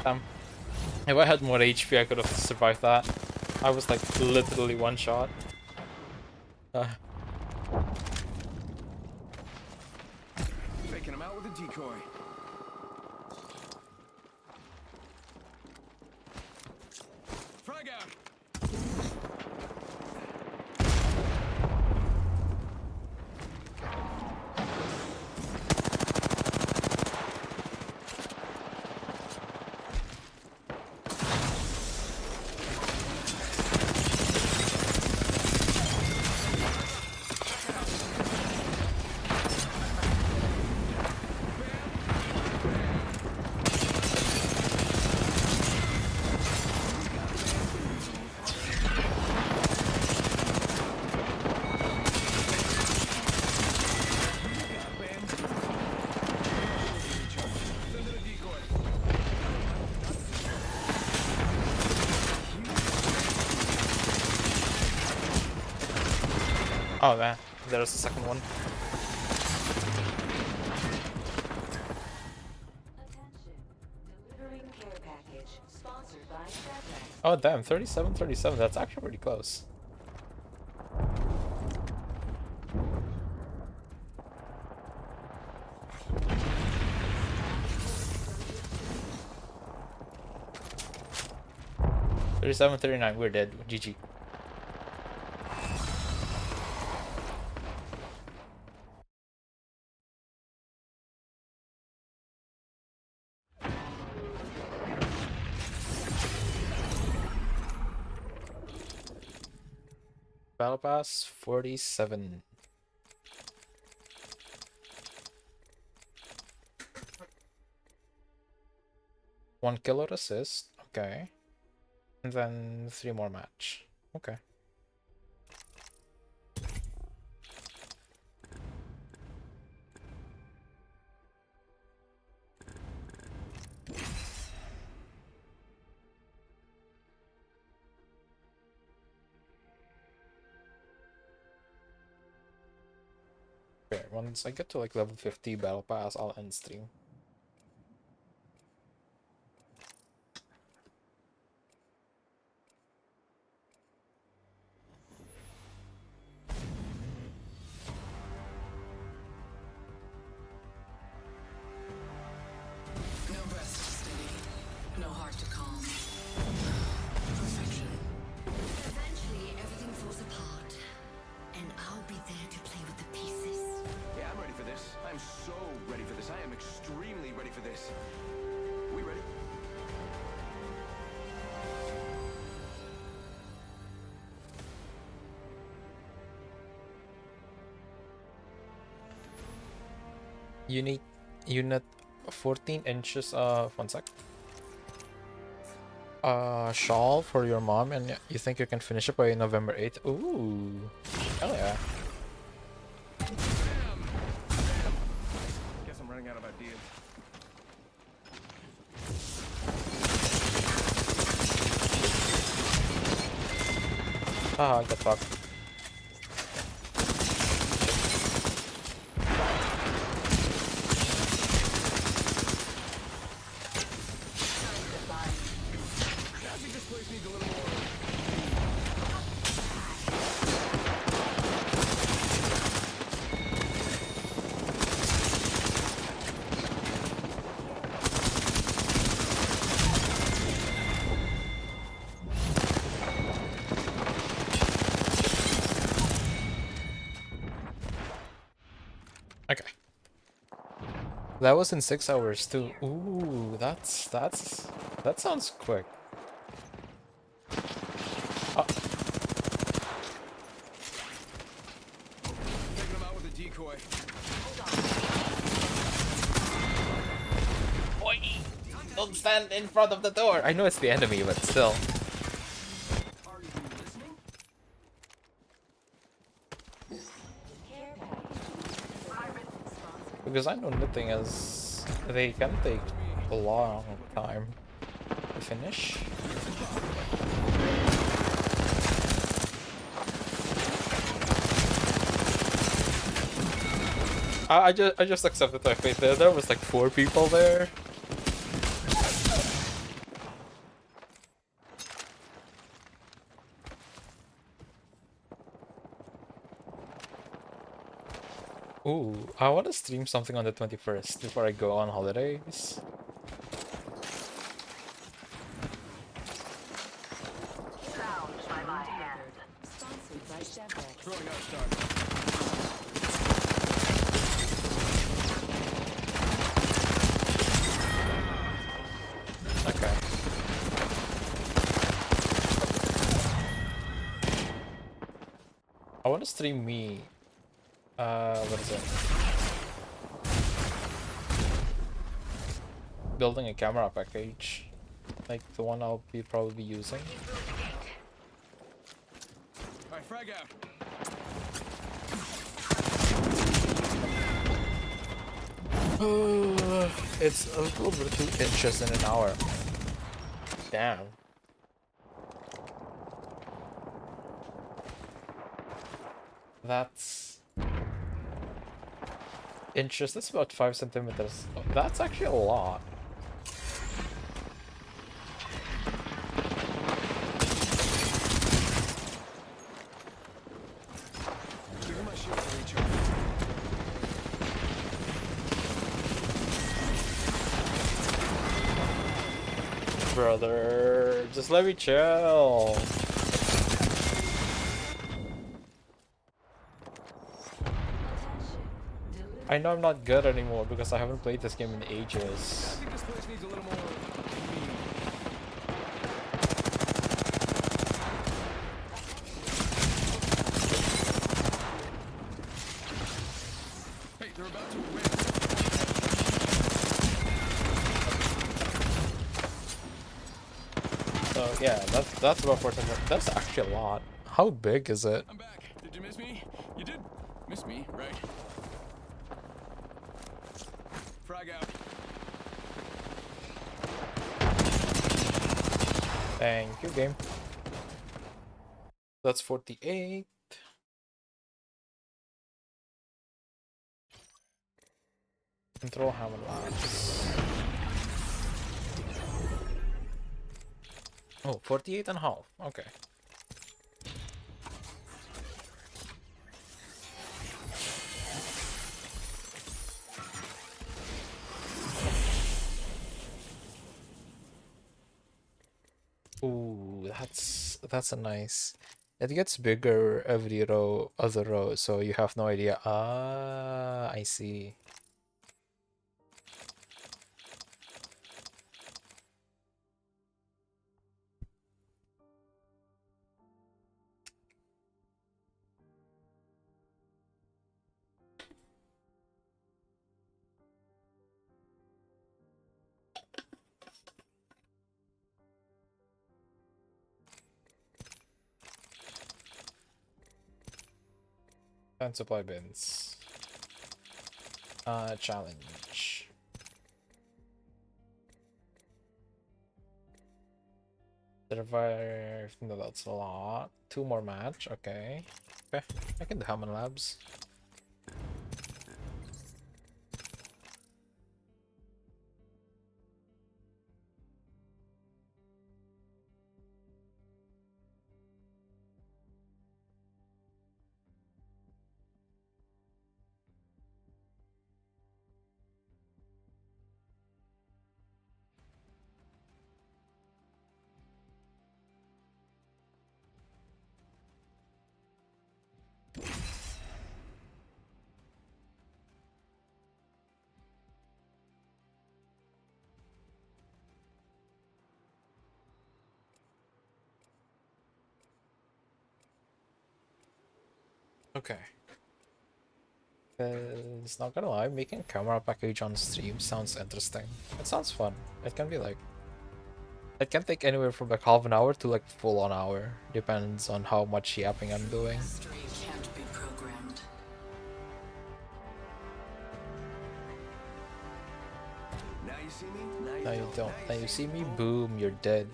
If I had more HP, I could have survived that. I was like literally one shot. Faking him out with a decoy. Frag out. Oh man, there's the second one. Attention. Delivering care package sponsored by StarTech. Oh damn, 37-37. That's actually pretty close. $37-39. We're dead. GG. Battle Pass 47. One kill or assist. Okay. And then 3 more match. Okay. Okay, once I get to like level 50 battle pass, I'll end stream. No breath to steady. No heart to calm. Perfection. Eventually, everything falls apart. And I'll be there to play with the pieces. Yeah, I'm ready for this. I'm so ready for this. I am extremely ready for this. We ready? Unit 14 inches. One sec. Shawl for your mom, and you think you can finish it by November 8th? Ooh, hell yeah. Guess I'm running out of ideas. Ah, get fucked. I think this place needs a little more. Okay. That was in 6 hours too. Ooh, that sounds quick. Taking him out with a decoy. Oi! Don't stand in front of the door. I know it's the enemy, but still. Are you listening? Care package sponsored. Because I know knitting is they can take a long time to finish. I just accepted my fate there. There was like 4 people there. Ooh, I want to stream something on the 21st before I go on holidays. Sound by my hand. Sponsored by Chevrex. Throwing out start. Okay. I want to stream me. What is it? Building a camera package. Like the one I'll be probably using. All right, frag out. It's a little bit 2 inches in an hour. Damn. That's inches. That's about 5 centimeters. Oh, that's actually a lot. Give me my shield to recharge. Brother, just let me chill. I know I'm not good anymore because I haven't played this game in I ages. think this place needs a little more convenience. Hey, they're about to win. So yeah, that's about 4 centimeters. That's actually a lot. How big is it? I'm back. Did you miss me? You did miss me, right? Frag out. Thank you, game. That's 48. Control hammer lines. Oh, 48 and a half. Okay. Ooh, that's a nice. It gets bigger every other row, so you have no idea. Ah, I see. And supply bins. Challenge. Survive. No, that's a lot. 2 more match. Okay. Okay. I can do Hammond Labs. Okay. It's not gonna lie, making a camera package on stream sounds interesting. It sounds fun. It can be like it can take anywhere from like half an hour to like full on hour. Depends on how much yapping I'm doing. Mastery can't be programmed. Now you see me? Now you don't. Now you see me, boom, you're dead.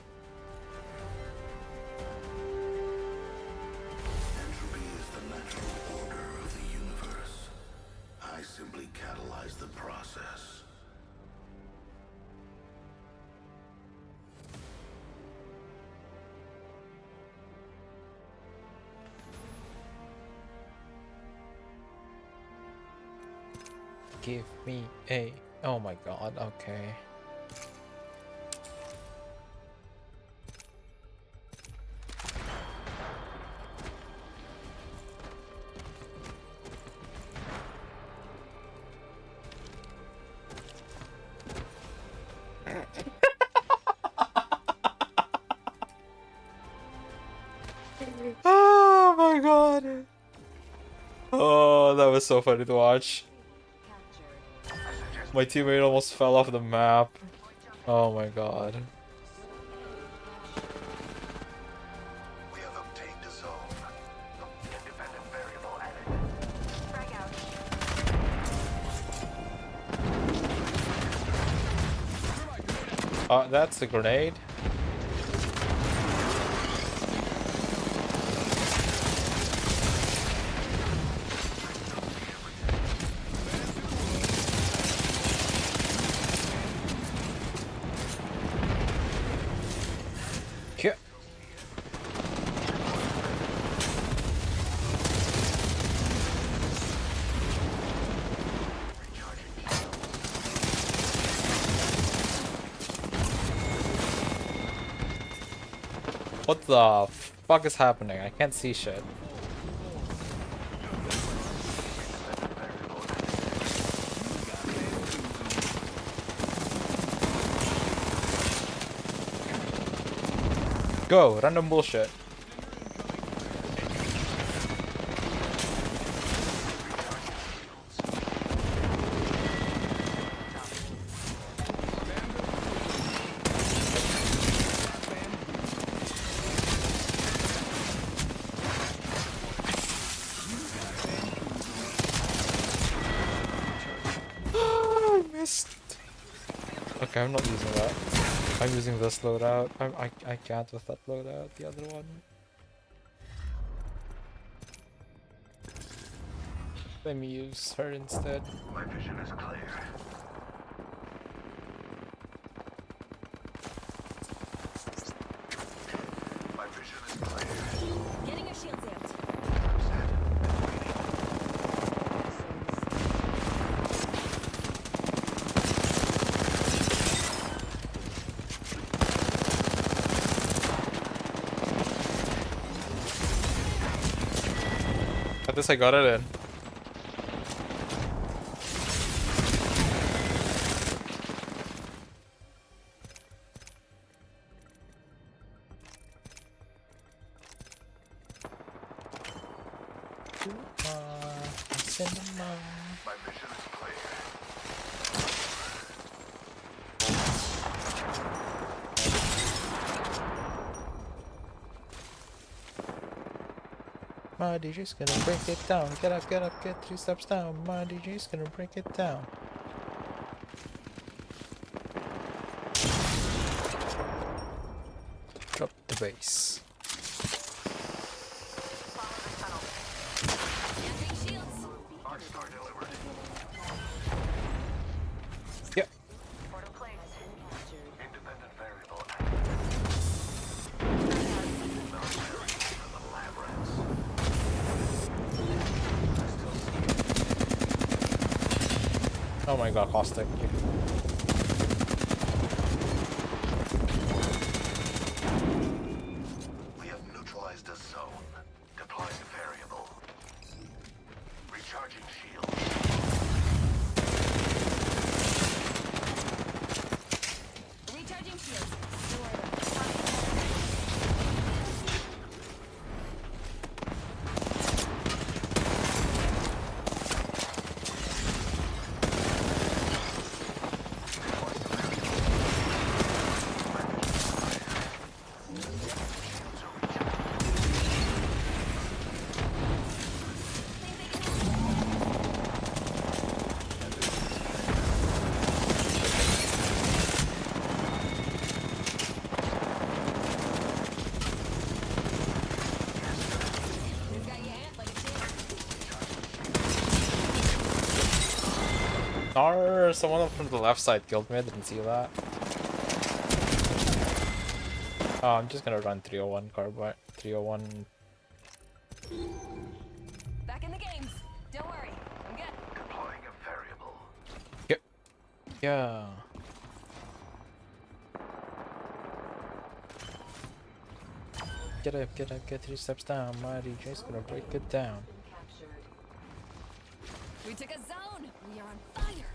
Entropy is the natural order of the universe. I simply catalyze the process. Give me a. Oh my god, okay. Oh my god. Oh, that was so funny to watch. Captured. My teammate almost fell off the map. Oh my god. We have obtained a zone. Independent variable added. Frag out. That's a grenade. Yeah. What the fuck is happening? I can't see shit. Go, random bullshit. I missed. Okay, I'm not using that. I'm using this loadout. I can't with that loadout. The other one. Let me use her instead. My vision is clear. My vision is clear. Getting your shields out. At this I got it in. Cinema. My vision is clear. My DJ's gonna break it down. Get up, get 3 steps down. My DJ's gonna break it down. Drop the bass. Emptying shields. Arc star delivered. Yep. Portal placed. Independent variable added. Military for the lab rats. I still see Oh my god, caustic. we have neutralized a zone. Deploying variable. Recharging shield. Recharging shields. This guy you ant like a chick. Or someone from the left side killed me. I didn't see that. Oh, I'm just gonna run 301 carbine. 301. Back in the games. Don't worry. I'm good. Deploying a variable. Yeah. Get up, get 3 steps down. Mighty J's gonna break it down. Captured. We took a zone. We are on fire.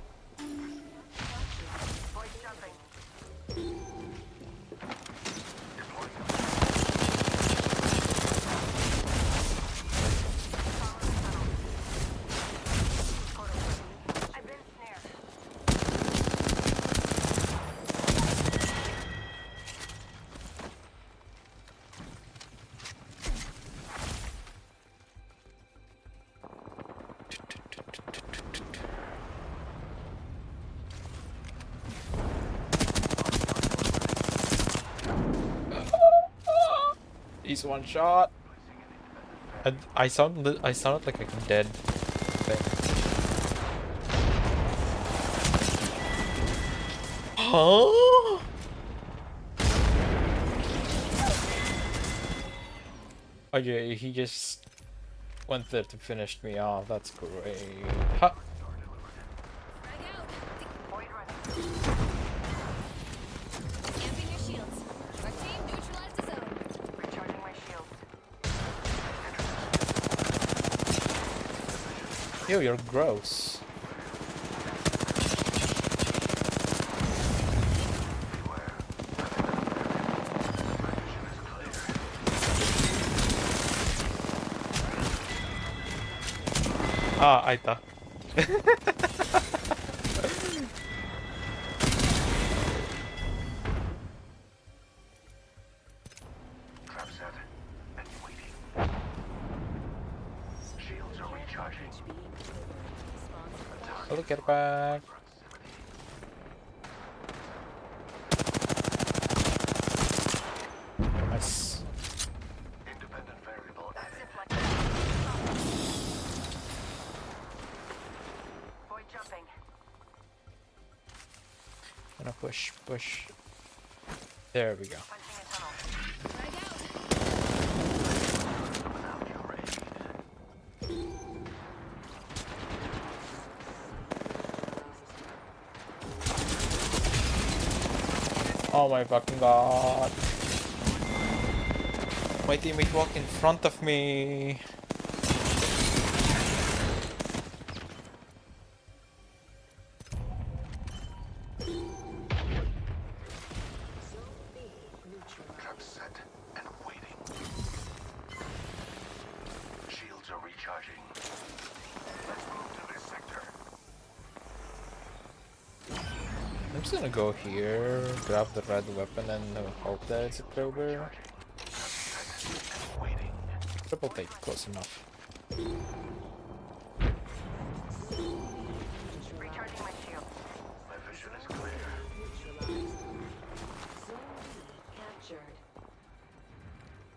Voice jumping. I've been snared. He's one shot. And I sounded like a dead thing. Huh? Oh yeah, he just went there to finish me off. That's great. Ha! Frag out. Void running. Amping your shields. Our team neutralized the zone. Recharging my shields. Yo, you're gross. Ah, ahí está. Trap set and waiting. Shields are recharging. Look at back. Nice. Independent variable added. Void jumping. Gonna push. There we go. Punching a tunnel. Frag out. Without your aid. Oh my fucking god. My teammate walked in front of me. Trap set and waiting. Shields are recharging. Let's move to this sector. I'm just gonna go here, grab the red weapon, and hope that it's a Krober. Waiting. Triple take, close enough. Recharging my shields. My vision is clear. Neutralized. Zone B captured.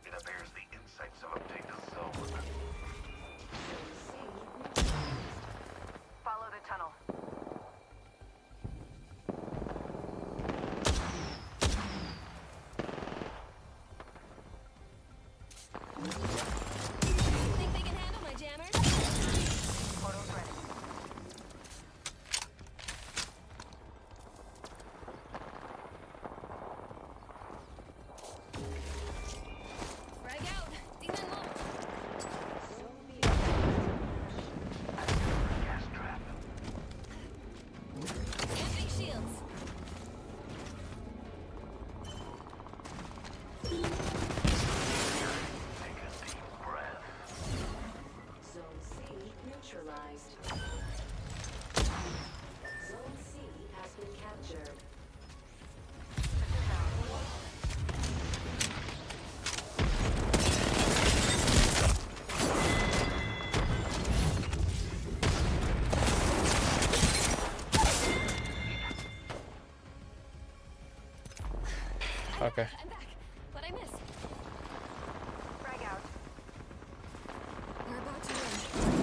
It appears the insights have obtained a zone. Zone C neutralized. Follow the tunnel. Think they can handle my jammers? Portal's ready. Frag out. Demon launch. Zone B Gas trap. Amping shields. Take a deep breath. Zone C neutralized. Zone C has been captured. Okay. I'm back. What I miss? Frag out. We're about to win.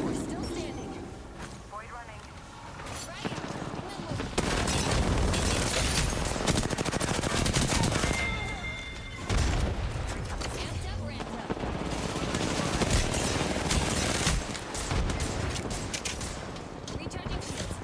We're still standing. Void running. Frag out. Demon launch. Amped up, ramped up. Recharging shields.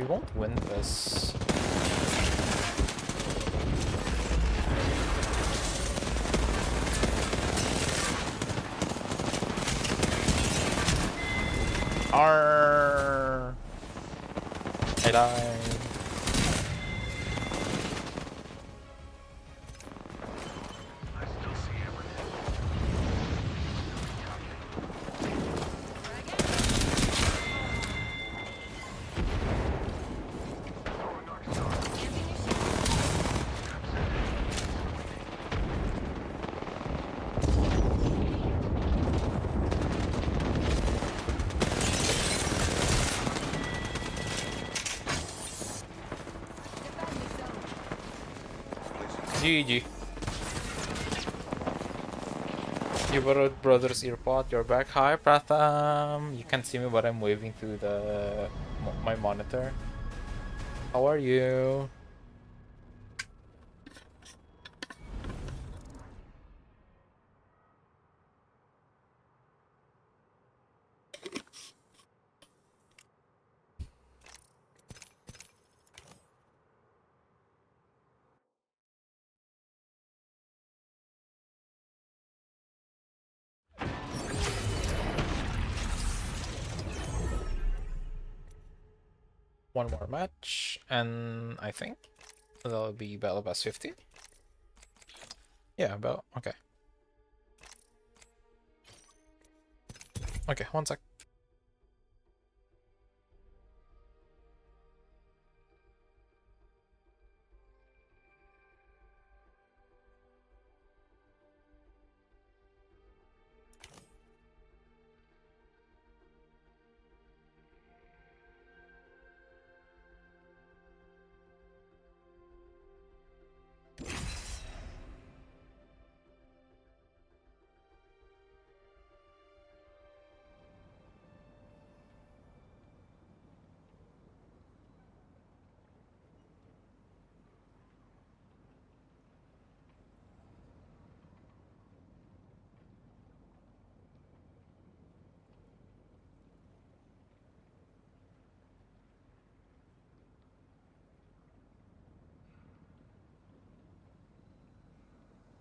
won't win this. Arr! I died. I still see evidence. Throwing Dark Star. GG. You borrowed brother's earpod. You're back. Hi, Pratham. You can't see me, but I'm waving through the my monitor. How are you? One more match, and I think that'll be Battle Pass 50. Yeah, about okay. Okay, one sec.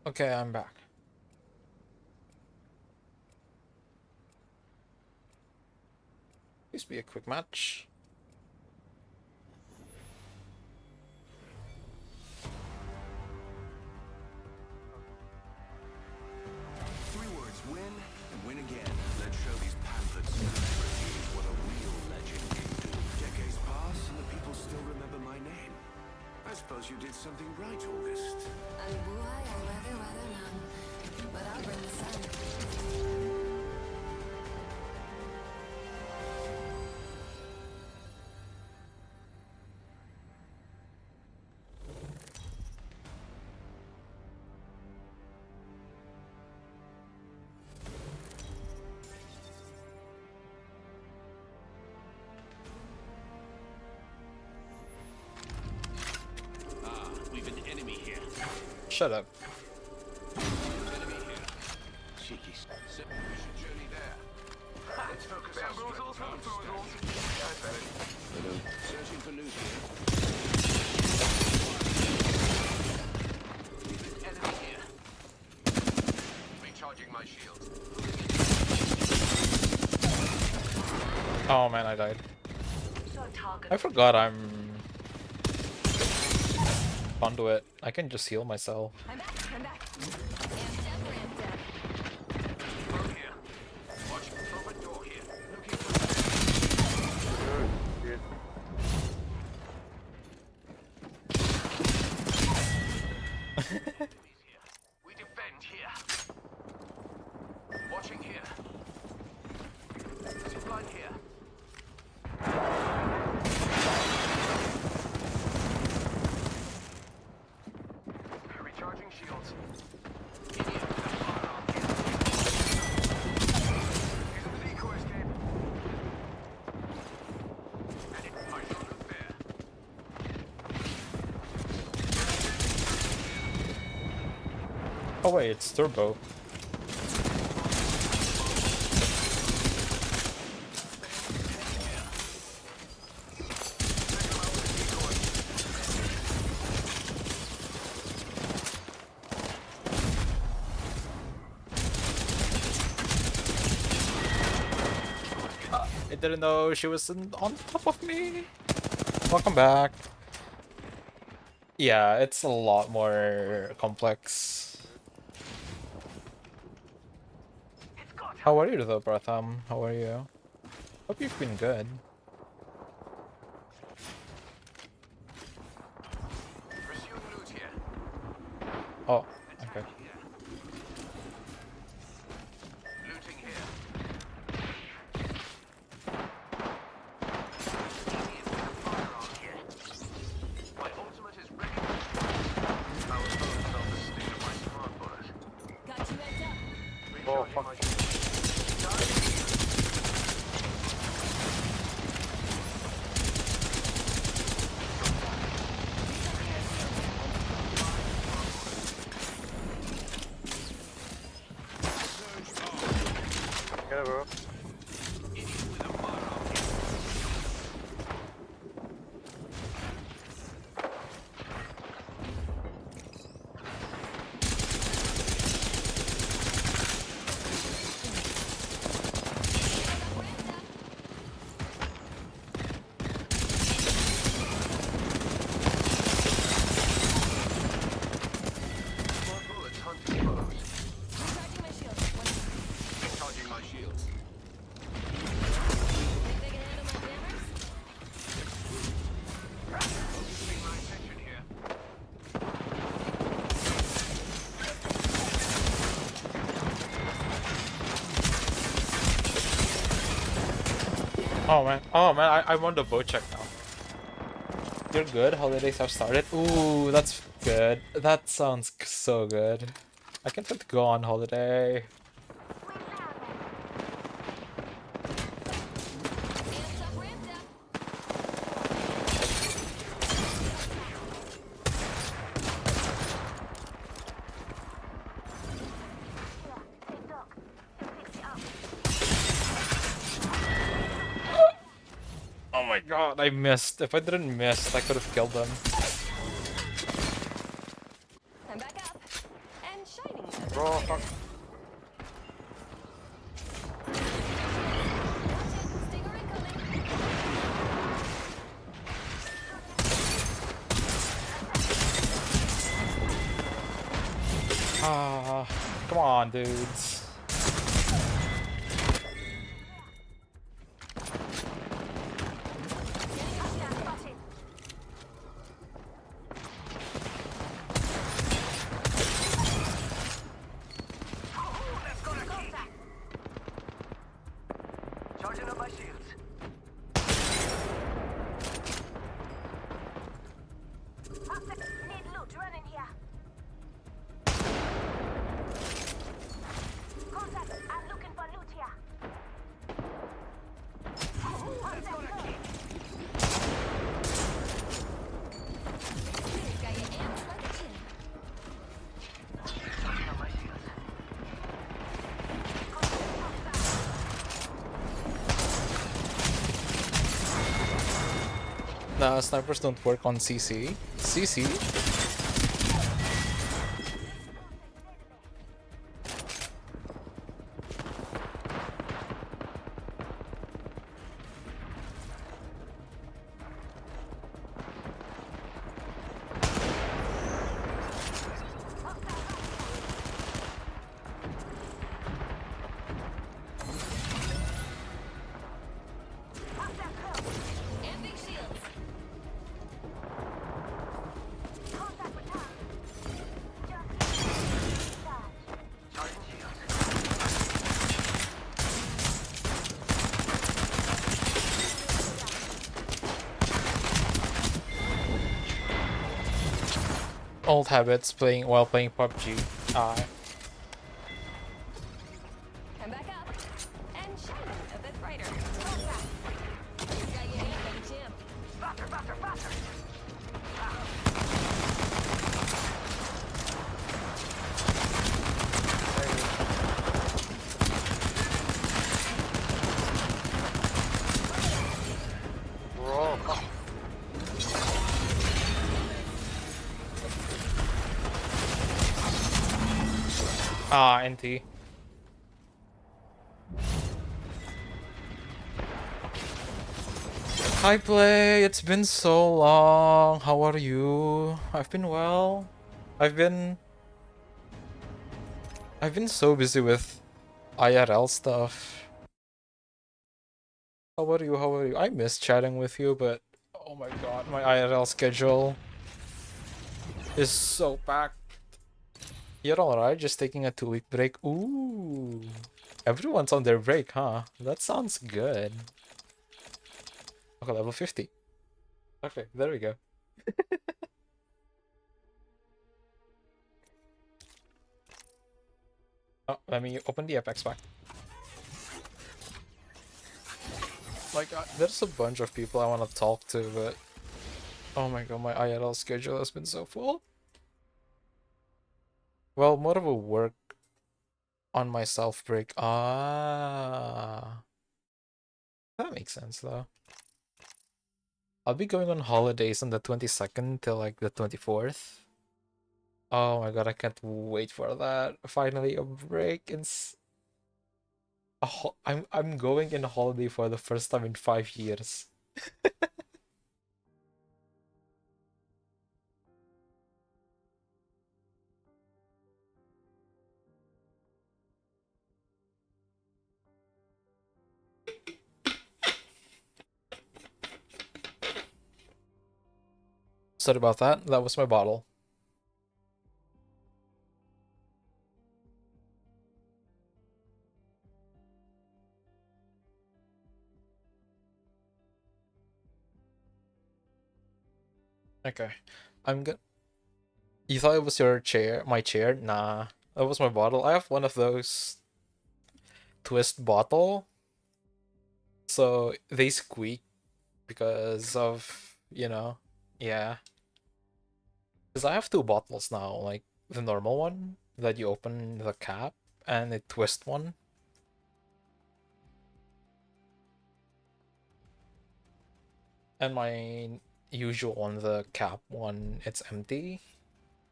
Okay, I'm back. Please be a quick match. Three words: win and win again. Let's show these pamphlets and celebrities what a real legend can do. Decades pass and the people still remember my name. I suppose you did something right, August. But I'll bring the sun. We've an enemy here. Shut up. Enemy here. Cheeky. We should journey there. Let's focus our Bamboozles for the foozles. Hello. Searching for loot here. We've an enemy here. Recharging my shield. Oh man, I died. So target. I forgot I'm conduit. I can just heal myself. I'm back. I'm back. Over here. Watch open door here. Looking for enemies here. We defend here. Watching here. Zipline here. Recharging shields. Idiot. Firearm here. Using the decoy escape. And it might not look there. Oh wait, it's turbo. didn't know she was on top of me. Welcome back. Yeah, it's a lot more complex. How are you though, Pratham? How are you? Hope you've been good. Resume loot here. Oh, okay. Looting here. My ultimate is ready. I was told about the state of my smart bullet. Got you heads up. Recharging my shield. Yeah, bro. Smart bullets hunting foes. Recharging my shield. Recharging my shields. Think they can handle my jammers? Focusing my attention here. Oh man, I want the boat check now. You're good? Holidays have started? Ooh, that's good. That sounds so good. I can't wait to go on holiday. Amped up, ramped up. Oh my god, I missed. If I didn't miss, I could have killed them. I'm back up. And shining a bit Bro, brighter. fuck. Stinger incoming. Ah, come on, dudes. Charging up my shields. Need loot running here. Contact, I'm looking for loot here. Got you amped like a chin. Charging up my shields. Nah, snipers don't work on CC. CC? Amping shields. Contact with target. Just charging shields. Old habits playing while playing PUBG. I'm back up. And shining a bit brighter. Got you amped like a champ. Faster, faster, faster. Bro, fuck. NT. Hi Play, it's been so long. How are you? I've been well. I've been I've been so busy with IRL stuff. How are you? How are you? I miss chatting with you, but oh my god, my IRL schedule is so packed. You're alright, just taking a 2-week break. Ooh. Everyone's on their break, huh? That sounds good. Okay, level 50. Okay, there we go. Oh, let me open the Apex pack. Like, there's a bunch of people I want to talk to, but oh my god, my IRL schedule has been so full. Well, more of a work on my self break. Ah, that makes sense though. I'll be going on holidays on the 22nd till like the 24th. Oh my god, I can't wait for that. Finally a break. I'm going in a holiday for the first time in 5 years. Sorry about that. That was my bottle. Okay. I'm good. You thought it was your chair, my chair? Nah, that was my bottle. I have one of those twist bottle, so they squeak because of, yeah. Because I have two bottles now, like the normal one that you open the cap and a twist one, and my usual one, the cap one, it's empty.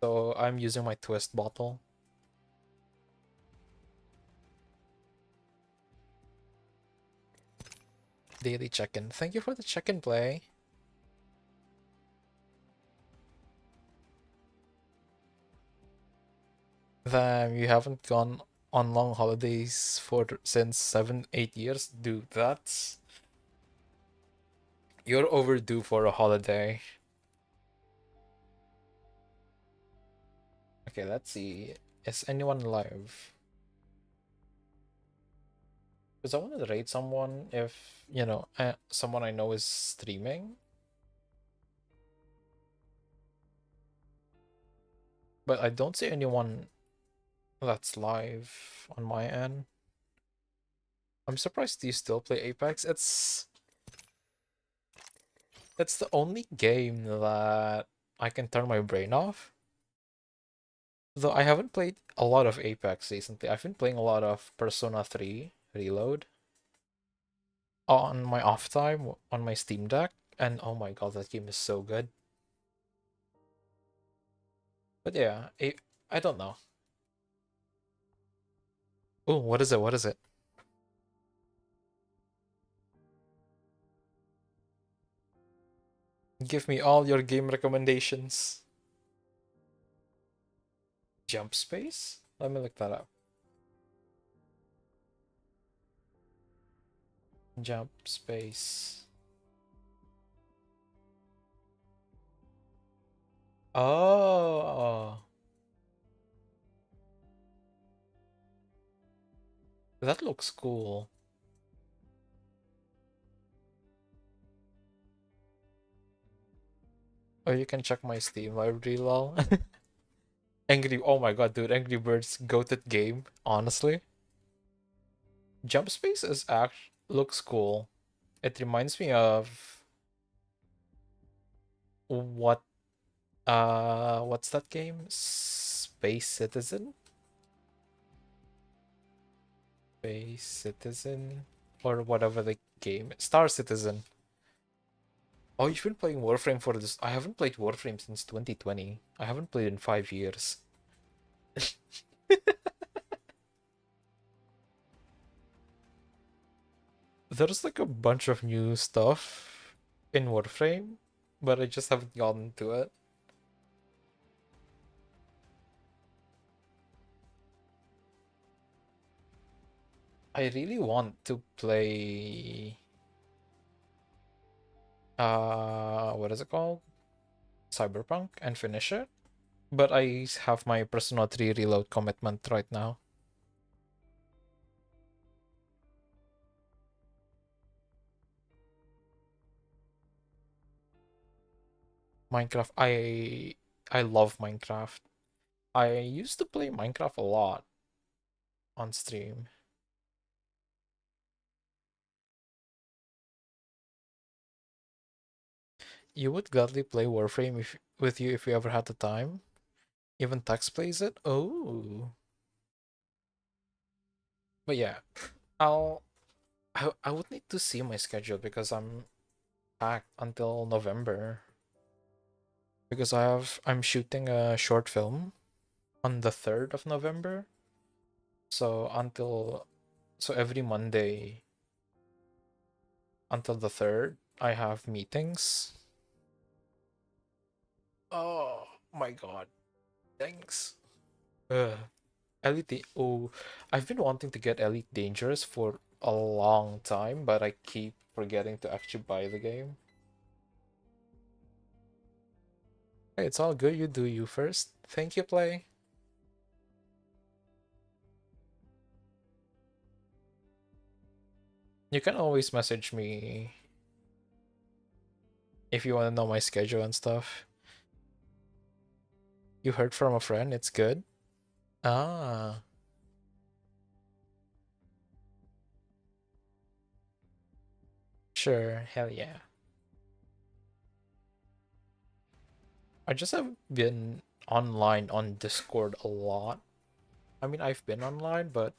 So I'm using my twist bottle. Daily check-in. Thank you for the check-in play. Then you haven't gone on long holidays since 7, 8 years, dude. You're overdue for a holiday. Okay, let's see. Is anyone live? Because I want to rate someone if someone I know is streaming, but I don't see anyone that's live on my end. I'm surprised you still play Apex. It's the only game that I can turn my brain off. Though I haven't played a lot of Apex recently. I've been playing a lot of Persona 3 Reload on my off time on my Steam Deck, and oh my god, that game is so good. But yeah, I don't know. Oh, what is it? What is it? Give me all your game recommendations. Jump space? Let me look that up. Jump space. Oh, that looks cool. Oh, you can check my Steam library, lol. Oh my god, dude, Angry Birds goated game, honestly. Jump space looks cool. It reminds me of what's that game? Space Citizen? Space Citizen? Or whatever the game. Star Citizen. Oh, you've been playing Warframe for this. I haven't played Warframe since 2020. I haven't played in 5 years. There's like a bunch of new stuff in Warframe, but I just haven't gotten to it. I really want to play what is it called? Cyberpunk and finish it. But I have my Persona 3 reload commitment right now. Minecraft, I love Minecraft. I used to play Minecraft a lot on stream. You would gladly play Warframe with you if you ever had the time. Even Tex plays it. Oh, but yeah, I'll I would need to see my schedule because I'm packed until November. Because I'm shooting a short film on the 3rd of November. So every Monday until the 3rd, I have meetings. Oh my god. Thanks. Elite. Oh, I've been wanting to get Elite Dangerous for a long time, but I keep forgetting to actually buy the game. Hey, it's all good. You do you first. Thank you, Play. You can always message me if you want to know my schedule and stuff. You heard from a friend. It's good. Ah, sure. Hell yeah. I just have been online on Discord a lot. I mean, I've been online, but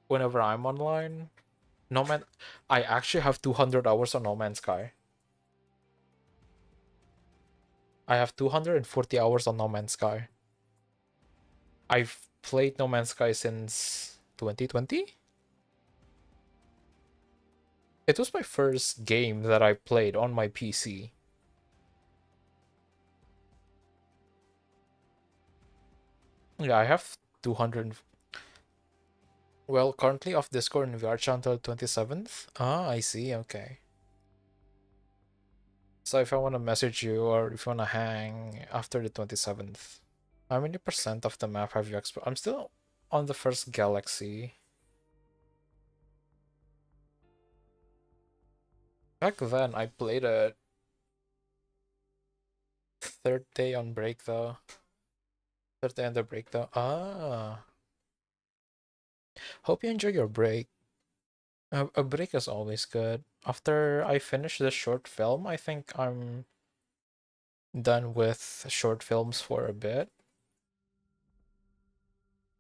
whenever I'm online, No Man, I actually have 200 hours on No Man's Sky. I have 240 hours on No Man's Sky. I've played No Man's Sky since 2020. It was my first game that I played on my PC. Yeah, I have 200. Well, currently off Discord and VR chat until 27th. Ah, I see. Okay. So if I want to message you or if you want to hang after the 27th, how many percent of the map have you explored? I'm still on the first galaxy. Back then, I played it third day on break though. Third day on the break though. Ah, hope you enjoy your break. A break is always good. After I finish this short film, I think I'm done with short films for a bit.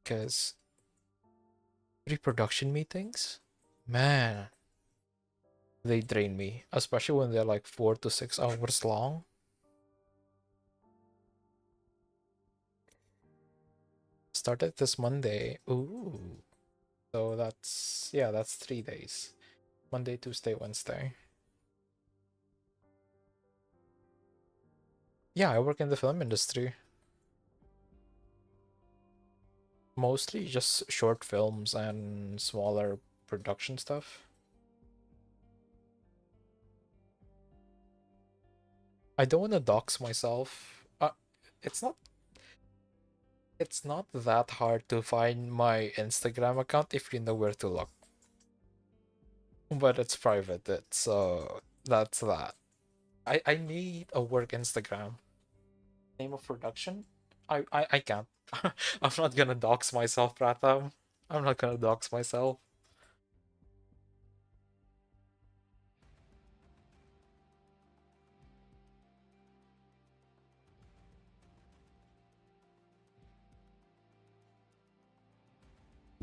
Because pre-production meetings, man, they drain me, especially when they're like 4 to 6 hours long. Started this Monday. Ooh. So that's 3 days. Monday, Tuesday, Wednesday. Yeah, I work in the film industry. Mostly just short films and smaller production stuff. I don't want to dox myself. It's not it's not that hard to find my Instagram account if you know where to look. But it's private, so that's that. I need a work Instagram. Name of production? I can't. I'm not gonna dox myself, Pratham. I'm not gonna dox myself.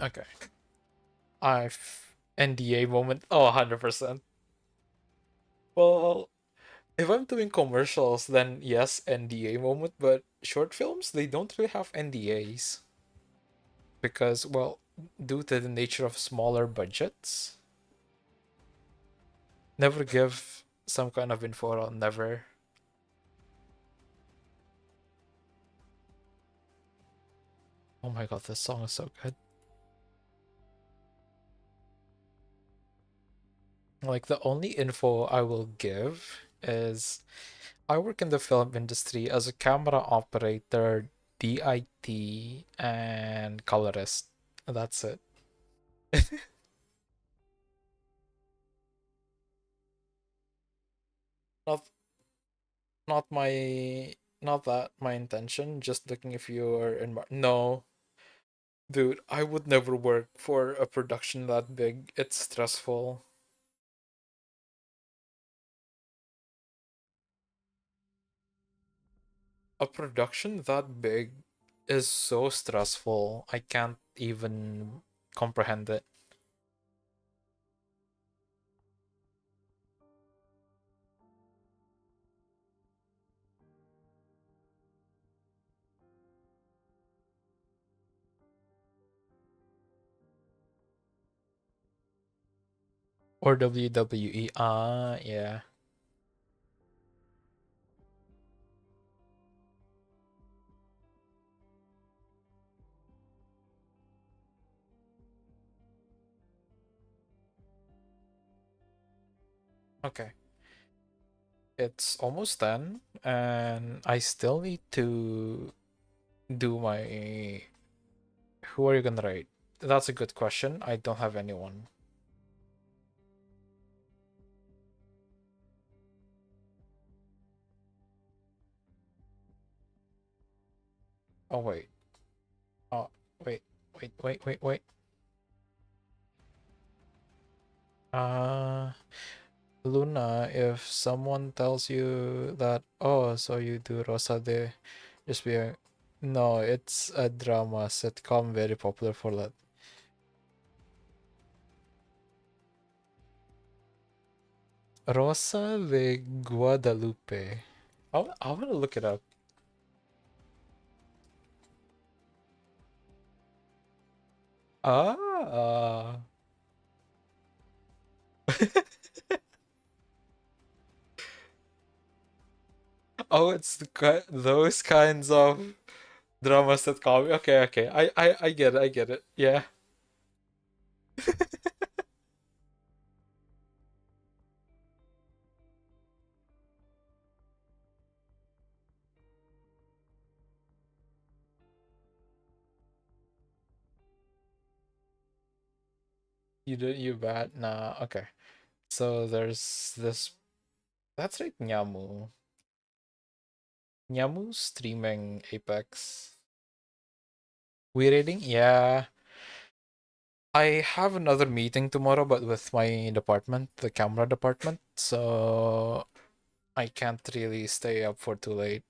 Okay. I've NDA moment. Oh, 100%. Well, if I'm doing commercials, then yes, NDA moment, but short films, they don't really have NDAs. Because, well, due to the nature of smaller budgets, never give some kind of info on Never. Oh my god, this song is so good. Like, the only info I will give is I work in the film industry as a camera operator, DIT, and colorist. That's it. Not not my not that my intention, just looking if you're in no. Dude, I would never work for a production that big. It's stressful. A production that big is so stressful. I can't even comprehend it. Or WWE. Ah, yeah. Okay. It's almost done, and I still need to do my. Who are you gonna write? That's a good question. I don't have anyone. Oh, wait. Oh, wait. Uh, Luna, if someone tells you that, oh, so you do Rosa de, just be like, no, it's a drama sitcom very popular for that. Rosa de Guadalupe. I want to look it up. Ah. Oh, it's those kinds of dramas that call me. Okay. I get it. I get it. Yeah. You bad? Nah. Okay. So there's this. That's right, Nyamu. Nyamu streaming Apex. We rating? Yeah. I have another meeting tomorrow, but with my department, the camera department, so I can't really stay up for too late.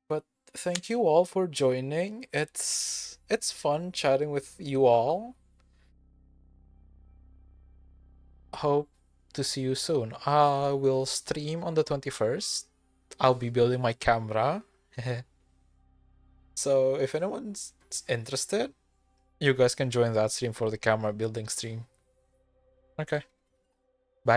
But thank you all for joining. It's fun chatting with you all. Hope to see you soon. I will stream on the 21st. I'll be building my camera. So if anyone's interested, you guys can join that stream for the camera building stream. Okay.